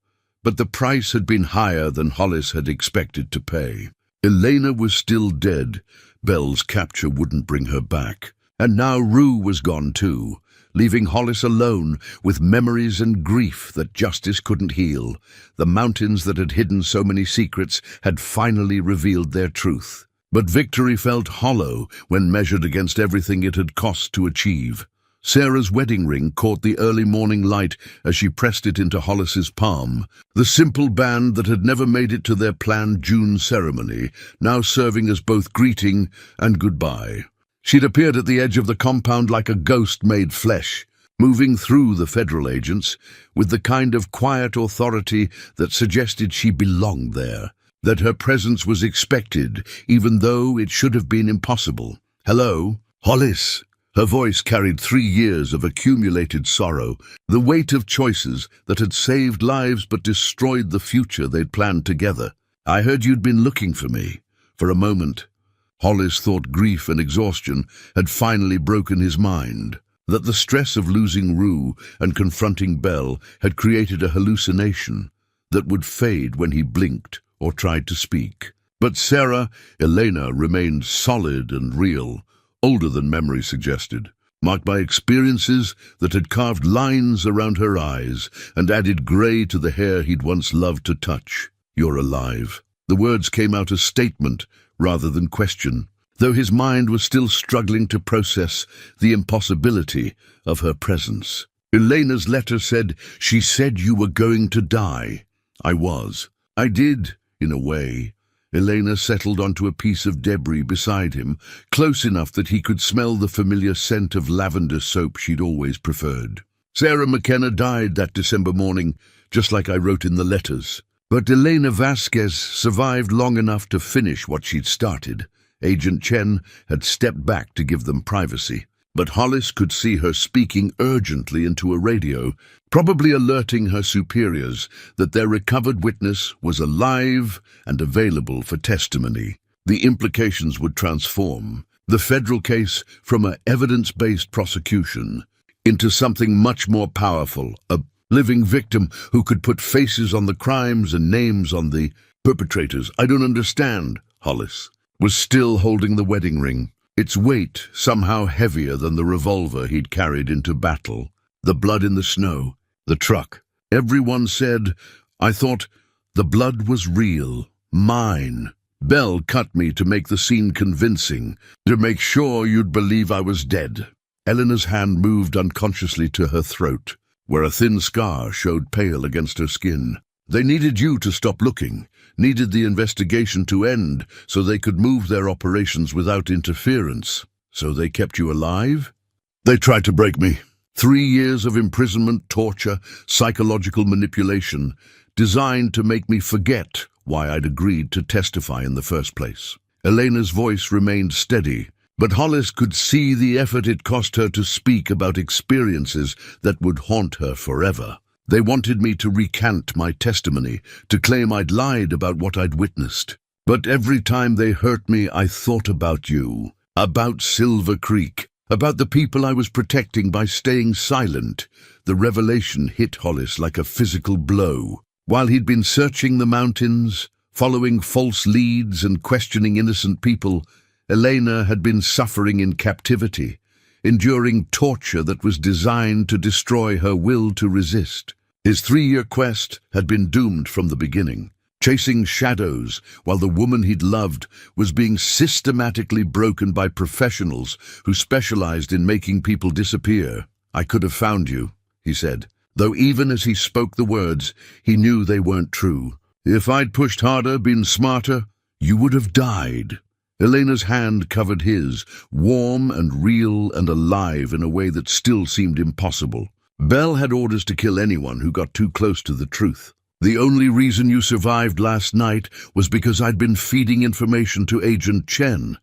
but the price had been higher than Hollis had expected to pay. Elena was still dead. Bell's capture wouldn't bring her back. And now Rue was gone too, leaving Hollis alone with memories and grief that justice couldn't heal. The mountains that had hidden so many secrets had finally revealed their truth. But victory felt hollow when measured against everything it had cost to achieve. Sarah's wedding ring caught the early morning light as she pressed it into Hollis's palm, the simple band that had never made it to their planned June ceremony, now serving as both greeting and goodbye. She'd appeared at the edge of the compound like a ghost made flesh, moving through the federal agents with the kind of quiet authority that suggested she belonged there, that her presence was expected, even though it should have been impossible. "Hello, Hollis." Her voice carried 3 years of accumulated sorrow, the weight of choices that had saved lives but destroyed the future they'd planned together. "I heard you'd been looking for me." For a moment, Hollis thought grief and exhaustion had finally broken his mind, that the stress of losing Rue and confronting Bell had created a hallucination that would fade when he blinked or tried to speak. But Elena remained solid and real, older than memory suggested, marked by experiences that had carved lines around her eyes and added grey to the hair he'd once loved to touch. "You're alive." The words came out as statement rather than question, though his mind was still struggling to process the impossibility of her presence. Elena's letter said, "She said you were going to die." I was. I did, in a way, Elena settled onto a piece of debris beside him, close enough that he could smell the familiar scent of lavender soap she'd always preferred. Sarah McKenna died that December morning, just like I wrote in the letters. But Elena Vasquez survived long enough to finish what she'd started. Agent Chen had stepped back to give them privacy. But Hollis could see her speaking urgently into a radio, probably alerting her superiors that their recovered witness was alive and available for testimony. The implications would transform the federal case from an evidence-based prosecution into something much more powerful, a living victim who could put faces on the crimes and names on the perpetrators. I don't understand. Hollis was still holding the wedding ring, its weight somehow heavier than the revolver he'd carried into battle. The blood in the snow, the truck. Everyone said, I thought the blood was real, mine. Belle cut me to make the scene convincing, to make sure you'd believe I was dead. Eleanor's hand moved unconsciously to her throat, where a thin scar showed pale against her skin. They needed you to stop looking, needed the investigation to end so they could move their operations without interference. So they kept you alive? They tried to break me. 3 years of imprisonment, torture, psychological manipulation, designed to make me forget why I'd agreed to testify in the first place. Elena's voice remained steady, but Hollis could see the effort it cost her to speak about experiences that would haunt her forever. They wanted me to recant my testimony, to claim I'd lied about what I'd witnessed. But every time they hurt me, I thought about you, about Silver Creek, about the people I was protecting by staying silent. The revelation hit Hollis like a physical blow. While he'd been searching the mountains, following false leads and questioning innocent people, Elena had been suffering in captivity, enduring torture that was designed to destroy her will to resist. His 3-year quest had been doomed from the beginning, chasing shadows while the woman he'd loved was being systematically broken by professionals who specialized in making people disappear. I could have found you, he said, though even as he spoke the words, he knew they weren't true. If I'd pushed harder, been smarter, you would have died. Elena's hand covered his, warm and real and alive in a way that still seemed impossible. Belle had orders to kill anyone who got too close to the truth. The only reason you survived last night was because I'd been feeding information to Agent Chen,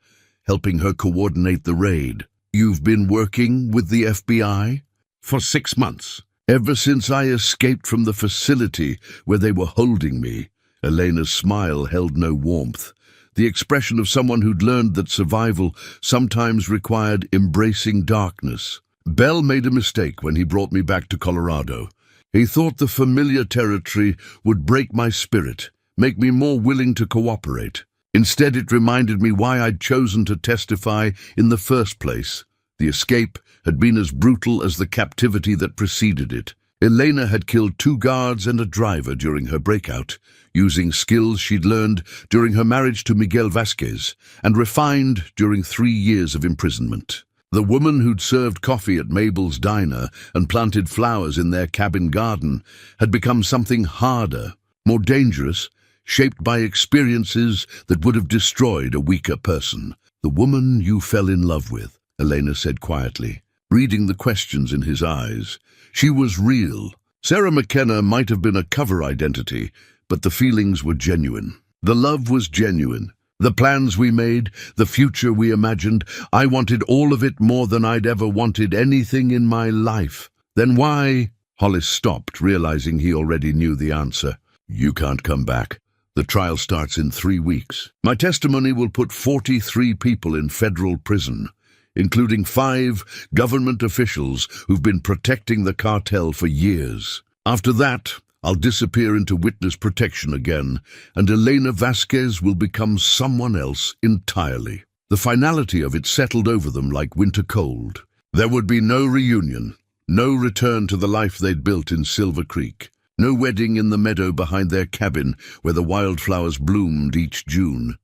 helping her coordinate the raid. You've been working with the FBI? For 6 months. Ever since I escaped from the facility where they were holding me. Elena's smile held no warmth, the expression of someone who'd learned that survival sometimes required embracing darkness. Belle made a mistake when he brought me back to Colorado. He thought the familiar territory would break my spirit, make me more willing to cooperate. Instead, it reminded me why I'd chosen to testify in the first place. The escape had been as brutal as the captivity that preceded it. Elena had killed 2 guards and a driver during her breakout, using skills she'd learned during her marriage to Miguel Vasquez and refined during 3 years of imprisonment. The woman who'd served coffee at Mabel's diner and planted flowers in their cabin garden had become something harder, more dangerous, shaped by experiences that would have destroyed a weaker person. The woman you fell in love with, Elena said quietly, reading the questions in his eyes. She was real. Sarah McKenna might have been a cover identity, but the feelings were genuine. The love was genuine. The plans we made, the future we imagined, I wanted all of it more than I'd ever wanted anything in my life. Then why? Hollis stopped, realizing he already knew the answer. You can't come back. The trial starts in 3 weeks. My testimony will put 43 people in federal prison, including 5 government officials who've been protecting the cartel for years. After that, I'll disappear into witness protection again, and Elena Vasquez will become someone else entirely. The finality of it settled over them like winter cold. There would be no reunion, no return to the life they'd built in Silver Creek, no wedding in the meadow behind their cabin where the wildflowers bloomed each June.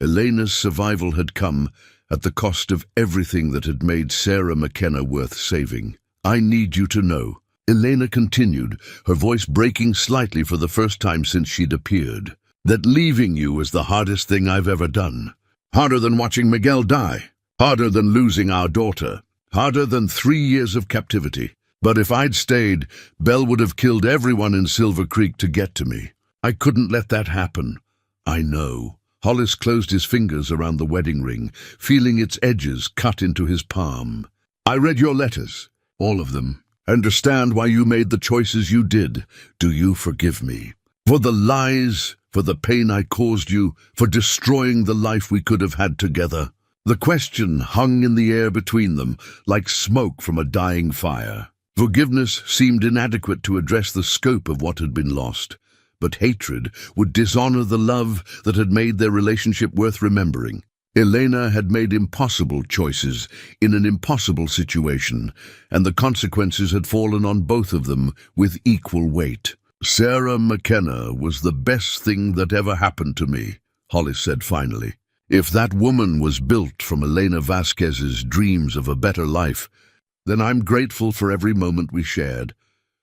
Elena's survival had come at the cost of everything that had made Sarah McKenna worth saving. I need you to know, Elena continued, her voice breaking slightly for the first time since she'd appeared, that leaving you was the hardest thing I've ever done. Harder than watching Miguel die. Harder than losing our daughter. Harder than 3 years of captivity. But if I'd stayed, Belle would have killed everyone in Silver Creek to get to me. I couldn't let that happen. I know. Hollis closed his fingers around the wedding ring, feeling its edges cut into his palm. I read your letters, all of them. I understand why you made the choices you did. Do you forgive me? For the lies, for the pain I caused you, for destroying the life we could have had together. The question hung in the air between them, like smoke from a dying fire. Forgiveness seemed inadequate to address the scope of what had been lost. But hatred would dishonor the love that had made their relationship worth remembering. Elena had made impossible choices in an impossible situation, and the consequences had fallen on both of them with equal weight. Sarah McKenna was the best thing that ever happened to me, Hollis said finally. If that woman was built from Elena Vasquez's dreams of a better life, then I'm grateful for every moment we shared.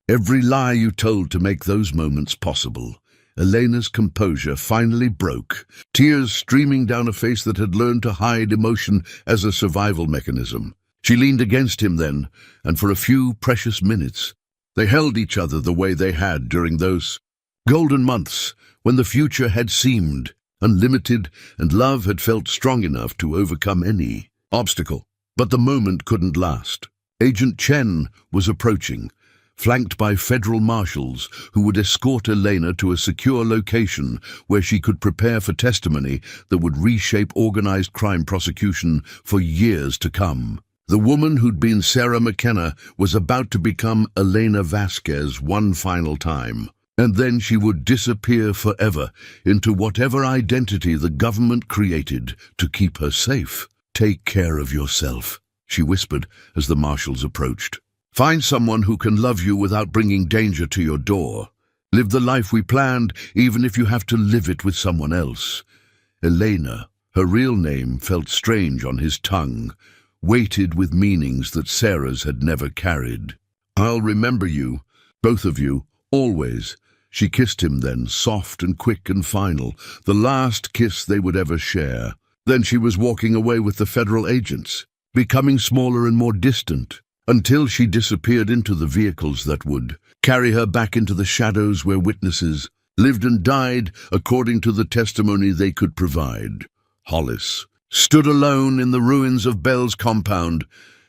Every lie you told to make those moments possible. Elena's composure finally broke, tears streaming down a face that had learned to hide emotion as a survival mechanism. She leaned against him then, and for a few precious minutes, they held each other the way they had during those golden months when the future had seemed unlimited and love had felt strong enough to overcome any obstacle. But the moment couldn't last. Agent Chen was approaching, flanked by federal marshals who would escort Elena to a secure location where she could prepare for testimony that would reshape organized crime prosecution for years to come. The woman who'd been Sarah McKenna was about to become Elena Vasquez one final time, and then she would disappear forever into whatever identity the government created to keep her safe. Take care of yourself, she whispered as the marshals approached. Find someone who can love you without bringing danger to your door. Live the life we planned, even if you have to live it with someone else. Elena, her real name, felt strange on his tongue, weighted with meanings that Sarah's had never carried. I'll remember you, both of you, always. She kissed him then, soft and quick and final, the last kiss they would ever share. Then she was walking away with the federal agents, becoming smaller and more distant, until she disappeared into the vehicles that would carry her back into the shadows where witnesses lived and died according to the testimony they could provide. Hollis stood alone in the ruins of Belle's compound,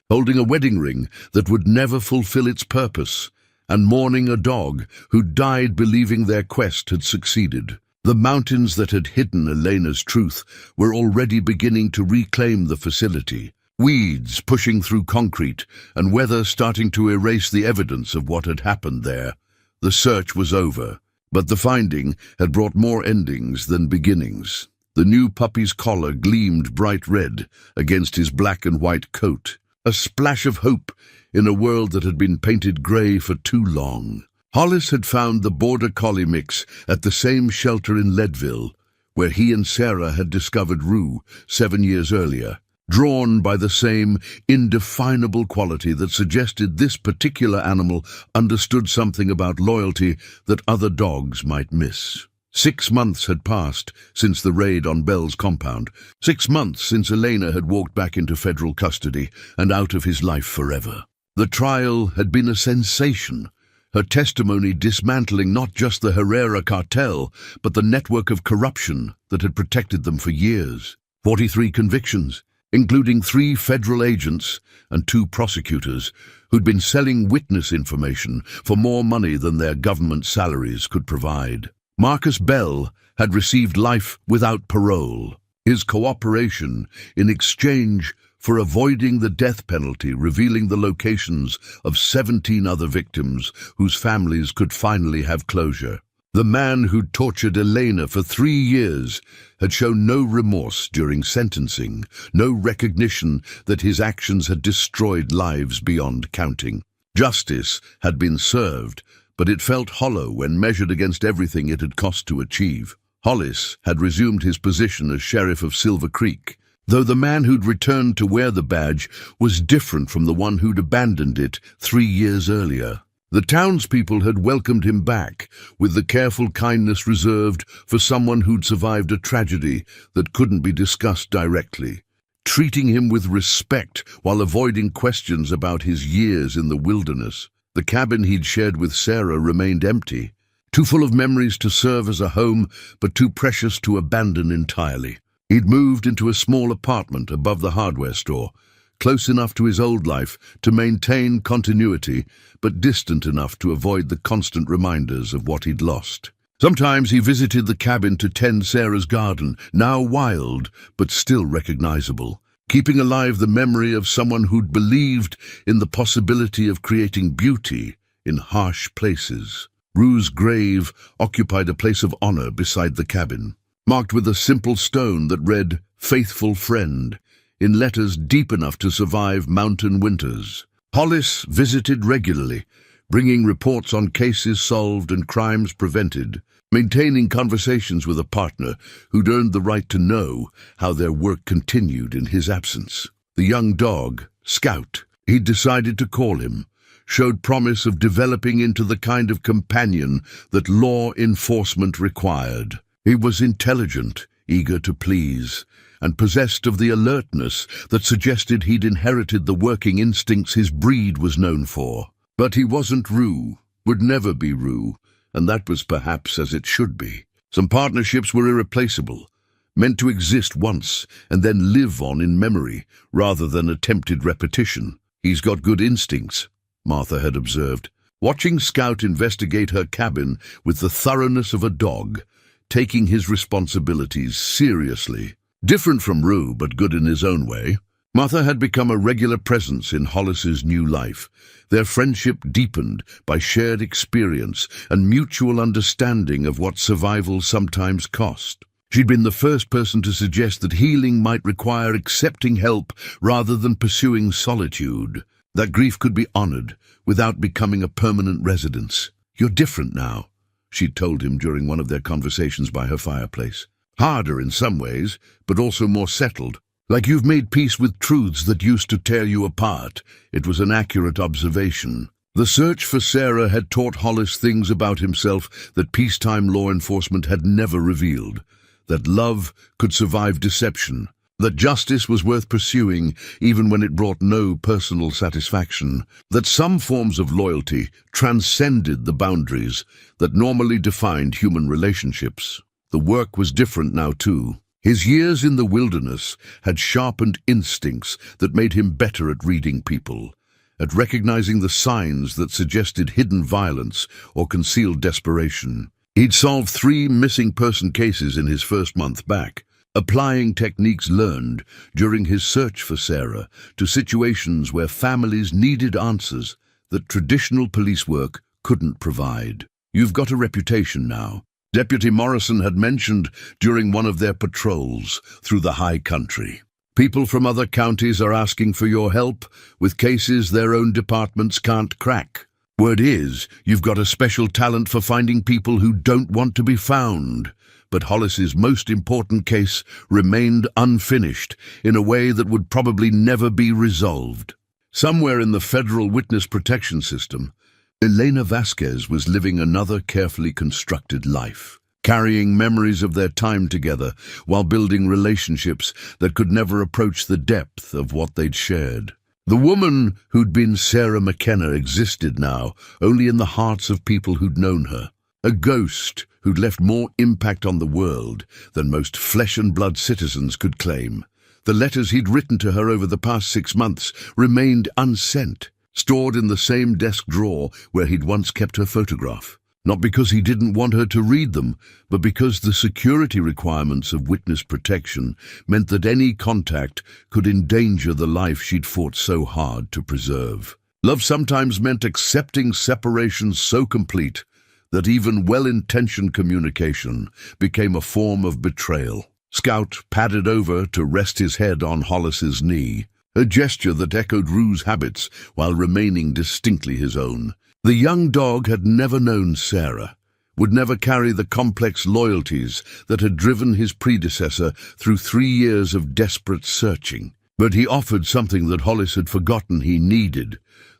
holding a wedding ring that would never fulfill its purpose, and mourning a dog who died believing their quest had succeeded. The mountains that had hidden Elena's truth were already beginning to reclaim the facility. Weeds pushing through concrete, and weather starting to erase the evidence of what had happened there. The search was over, but the finding had brought more endings than beginnings. The new puppy's collar gleamed bright red against his black and white coat, a splash of hope in a world that had been painted grey for too long. Hollis had found the border collie mix at the same shelter in Leadville, where he and Sarah had discovered Rue 7 years earlier. Drawn by the same indefinable quality that suggested this particular animal understood something about loyalty that other dogs might miss. 6 months had passed since the raid on Belle's compound. 6 months since Elena had walked back into federal custody and out of his life forever. The trial had been a sensation, her testimony dismantling not just the Herrera cartel, but the network of corruption that had protected them for years. 43 convictions, including 3 federal agents and 2 prosecutors who'd been selling witness information for more money than their government salaries could provide. Marcus Bell had received life without parole, his cooperation in exchange for avoiding the death penalty, revealing the locations of 17 other victims whose families could finally have closure. The man who'd tortured Elena for 3 years had shown no remorse during sentencing, no recognition that his actions had destroyed lives beyond counting. Justice had been served, but it felt hollow when measured against everything it had cost to achieve. Hollis had resumed his position as sheriff of Silver Creek, though the man who'd returned to wear the badge was different from the one who'd abandoned it 3 years earlier. The townspeople had welcomed him back with the careful kindness reserved for someone who'd survived a tragedy that couldn't be discussed directly, treating him with respect while avoiding questions about his years in the wilderness. The cabin he'd shared with Sarah remained empty, too full of memories to serve as a home, but too precious to abandon entirely. He'd moved into a small apartment above the hardware store, close enough to his old life to maintain continuity, but distant enough to avoid the constant reminders of what he'd lost. Sometimes he visited the cabin to tend Sarah's garden, now wild, but still recognizable, keeping alive the memory of someone who'd believed in the possibility of creating beauty in harsh places. Rue's grave occupied a place of honor beside the cabin, marked with a simple stone that read, "Faithful Friend," in letters deep enough to survive mountain winters. Hollis visited regularly, bringing reports on cases solved and crimes prevented, maintaining conversations with a partner who'd earned the right to know how their work continued in his absence. The young dog, Scout, he'd decided to call him, showed promise of developing into the kind of companion that law enforcement required. He was intelligent, eager to please, and possessed of the alertness that suggested he'd inherited the working instincts his breed was known for. But he wasn't Rue, would never be Rue, and that was perhaps as it should be. Some partnerships were irreplaceable, meant to exist once and then live on in memory rather than attempted repetition. "He's got good instincts," Martha had observed, watching Scout investigate her cabin with the thoroughness of a dog, taking his responsibilities seriously. Different from Rue, but good in his own way, Martha had become a regular presence in Hollis's new life. Their friendship deepened by shared experience and mutual understanding of what survival sometimes cost. She'd been the first person to suggest that healing might require accepting help rather than pursuing solitude, that grief could be honored without becoming a permanent residence. "You're different now," she'd told him during one of their conversations by her fireplace. "Harder in some ways, but also more settled. Like you've made peace with truths that used to tear you apart." It was an accurate observation. The search for Sarah had taught Hollis things about himself that peacetime law enforcement had never revealed. That love could survive deception. That justice was worth pursuing even when it brought no personal satisfaction. That some forms of loyalty transcended the boundaries that normally defined human relationships. The work was different now, too. His years in the wilderness had sharpened instincts that made him better at reading people, at recognizing the signs that suggested hidden violence or concealed desperation. He'd solved 3 missing person cases in his first month back, applying techniques learned during his search for Sarah to situations where families needed answers that traditional police work couldn't provide. "You've got a reputation now," Deputy Morrison had mentioned during one of their patrols through the high country. "People from other counties are asking for your help with cases their own departments can't crack. Word is, you've got a special talent for finding people who don't want to be found." But Hollis's most important case remained unfinished in a way that would probably never be resolved. Somewhere in the federal witness protection system, Elena Vasquez was living another carefully constructed life, carrying memories of their time together while building relationships that could never approach the depth of what they'd shared. The woman who'd been Sarah McKenna existed now only in the hearts of people who'd known her, a ghost who'd left more impact on the world than most flesh-and-blood citizens could claim. The letters he'd written to her over the past 6 months remained unsent, stored in the same desk drawer where he'd once kept her photograph. Not because he didn't want her to read them, but because the security requirements of witness protection meant that any contact could endanger the life she'd fought so hard to preserve. Love sometimes meant accepting separation so complete that even well-intentioned communication became a form of betrayal. Scout padded over to rest his head on Hollis's knee, a gesture that echoed Rue's habits while remaining distinctly his own. The young dog had never known Sarah, would never carry the complex loyalties that had driven his predecessor through 3 years of desperate searching. But he offered something that Hollis had forgotten he needed,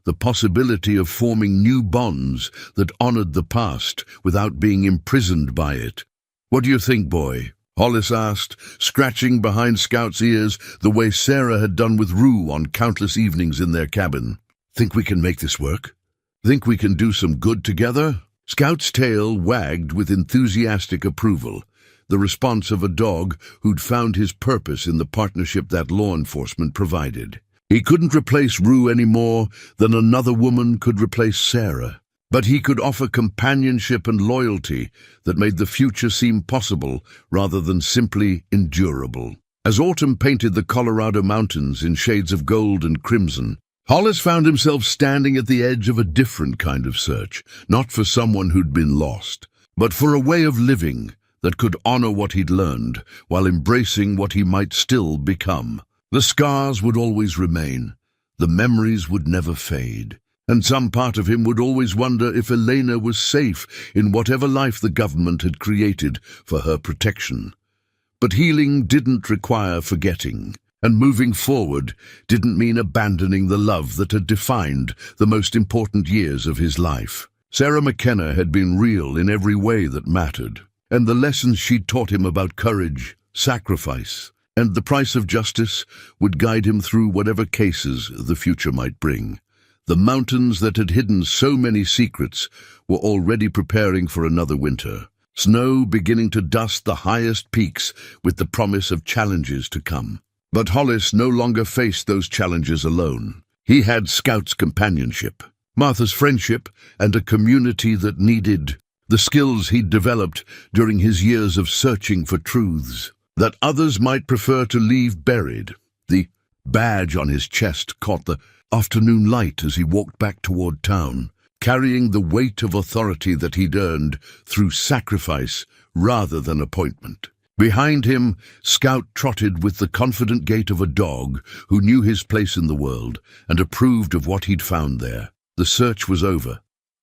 the possibility of forming new bonds that honored the past without being imprisoned by it. "What do you think, boy?" Hollis asked, scratching behind Scout's ears the way Sarah had done with Rue on countless evenings in their cabin. "Think we can make this work? Think we can do some good together?" Scout's tail wagged with enthusiastic approval, the response of a dog who'd found his purpose in the partnership that law enforcement provided. He couldn't replace Rue any more than another woman could replace Sarah, but he could offer companionship and loyalty that made the future seem possible rather than simply endurable. As autumn painted the Colorado mountains in shades of gold and crimson, Hollis found himself standing at the edge of a different kind of search, not for someone who'd been lost, but for a way of living that could honor what he'd learned while embracing what he might still become. The scars would always remain, the memories would never fade, and some part of him would always wonder if Elena was safe in whatever life the government had created for her protection. But healing didn't require forgetting, and moving forward didn't mean abandoning the love that had defined the most important years of his life. Sarah McKenna had been real in every way that mattered, and the lessons she'd taught him about courage, sacrifice, and the price of justice would guide him through whatever cases the future might bring. The mountains that had hidden so many secrets were already preparing for another winter, snow beginning to dust the highest peaks with the promise of challenges to come. But Hollis no longer faced those challenges alone. He had Scout's companionship, Martha's friendship, and a community that needed the skills he'd developed during his years of searching for truths that others might prefer to leave buried. The badge on his chest caught the afternoon light as he walked back toward town, carrying the weight of authority that he'd earned through sacrifice rather than appointment. Behind him, Scout trotted with the confident gait of a dog who knew his place in the world and approved of what he'd found there. The search was over,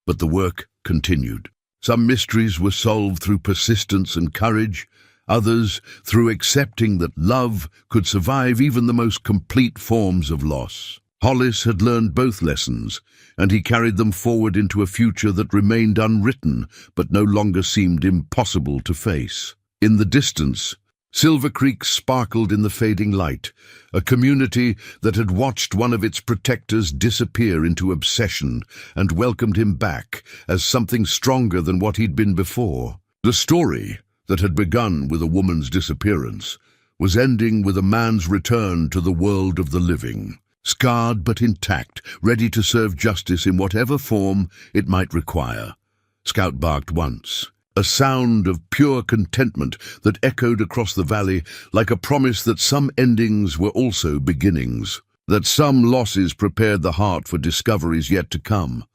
but the work continued. Some mysteries were solved through persistence and courage, others through accepting that love could survive even the most complete forms of loss. Hollis had learned both lessons, and he carried them forward into a future that remained unwritten but no longer seemed impossible to face. In the distance, Silver Creek sparkled in the fading light, a community that had watched one of its protectors disappear into obsession and welcomed him back as something stronger than what he'd been before. The story that had begun with a woman's disappearance was ending with a man's return to the world of the living, scarred but intact, ready to serve justice in whatever form it might require. Scout barked once, a sound of pure contentment that echoed across the valley like a promise that some endings were also beginnings, that some losses prepared the heart for discoveries yet to come.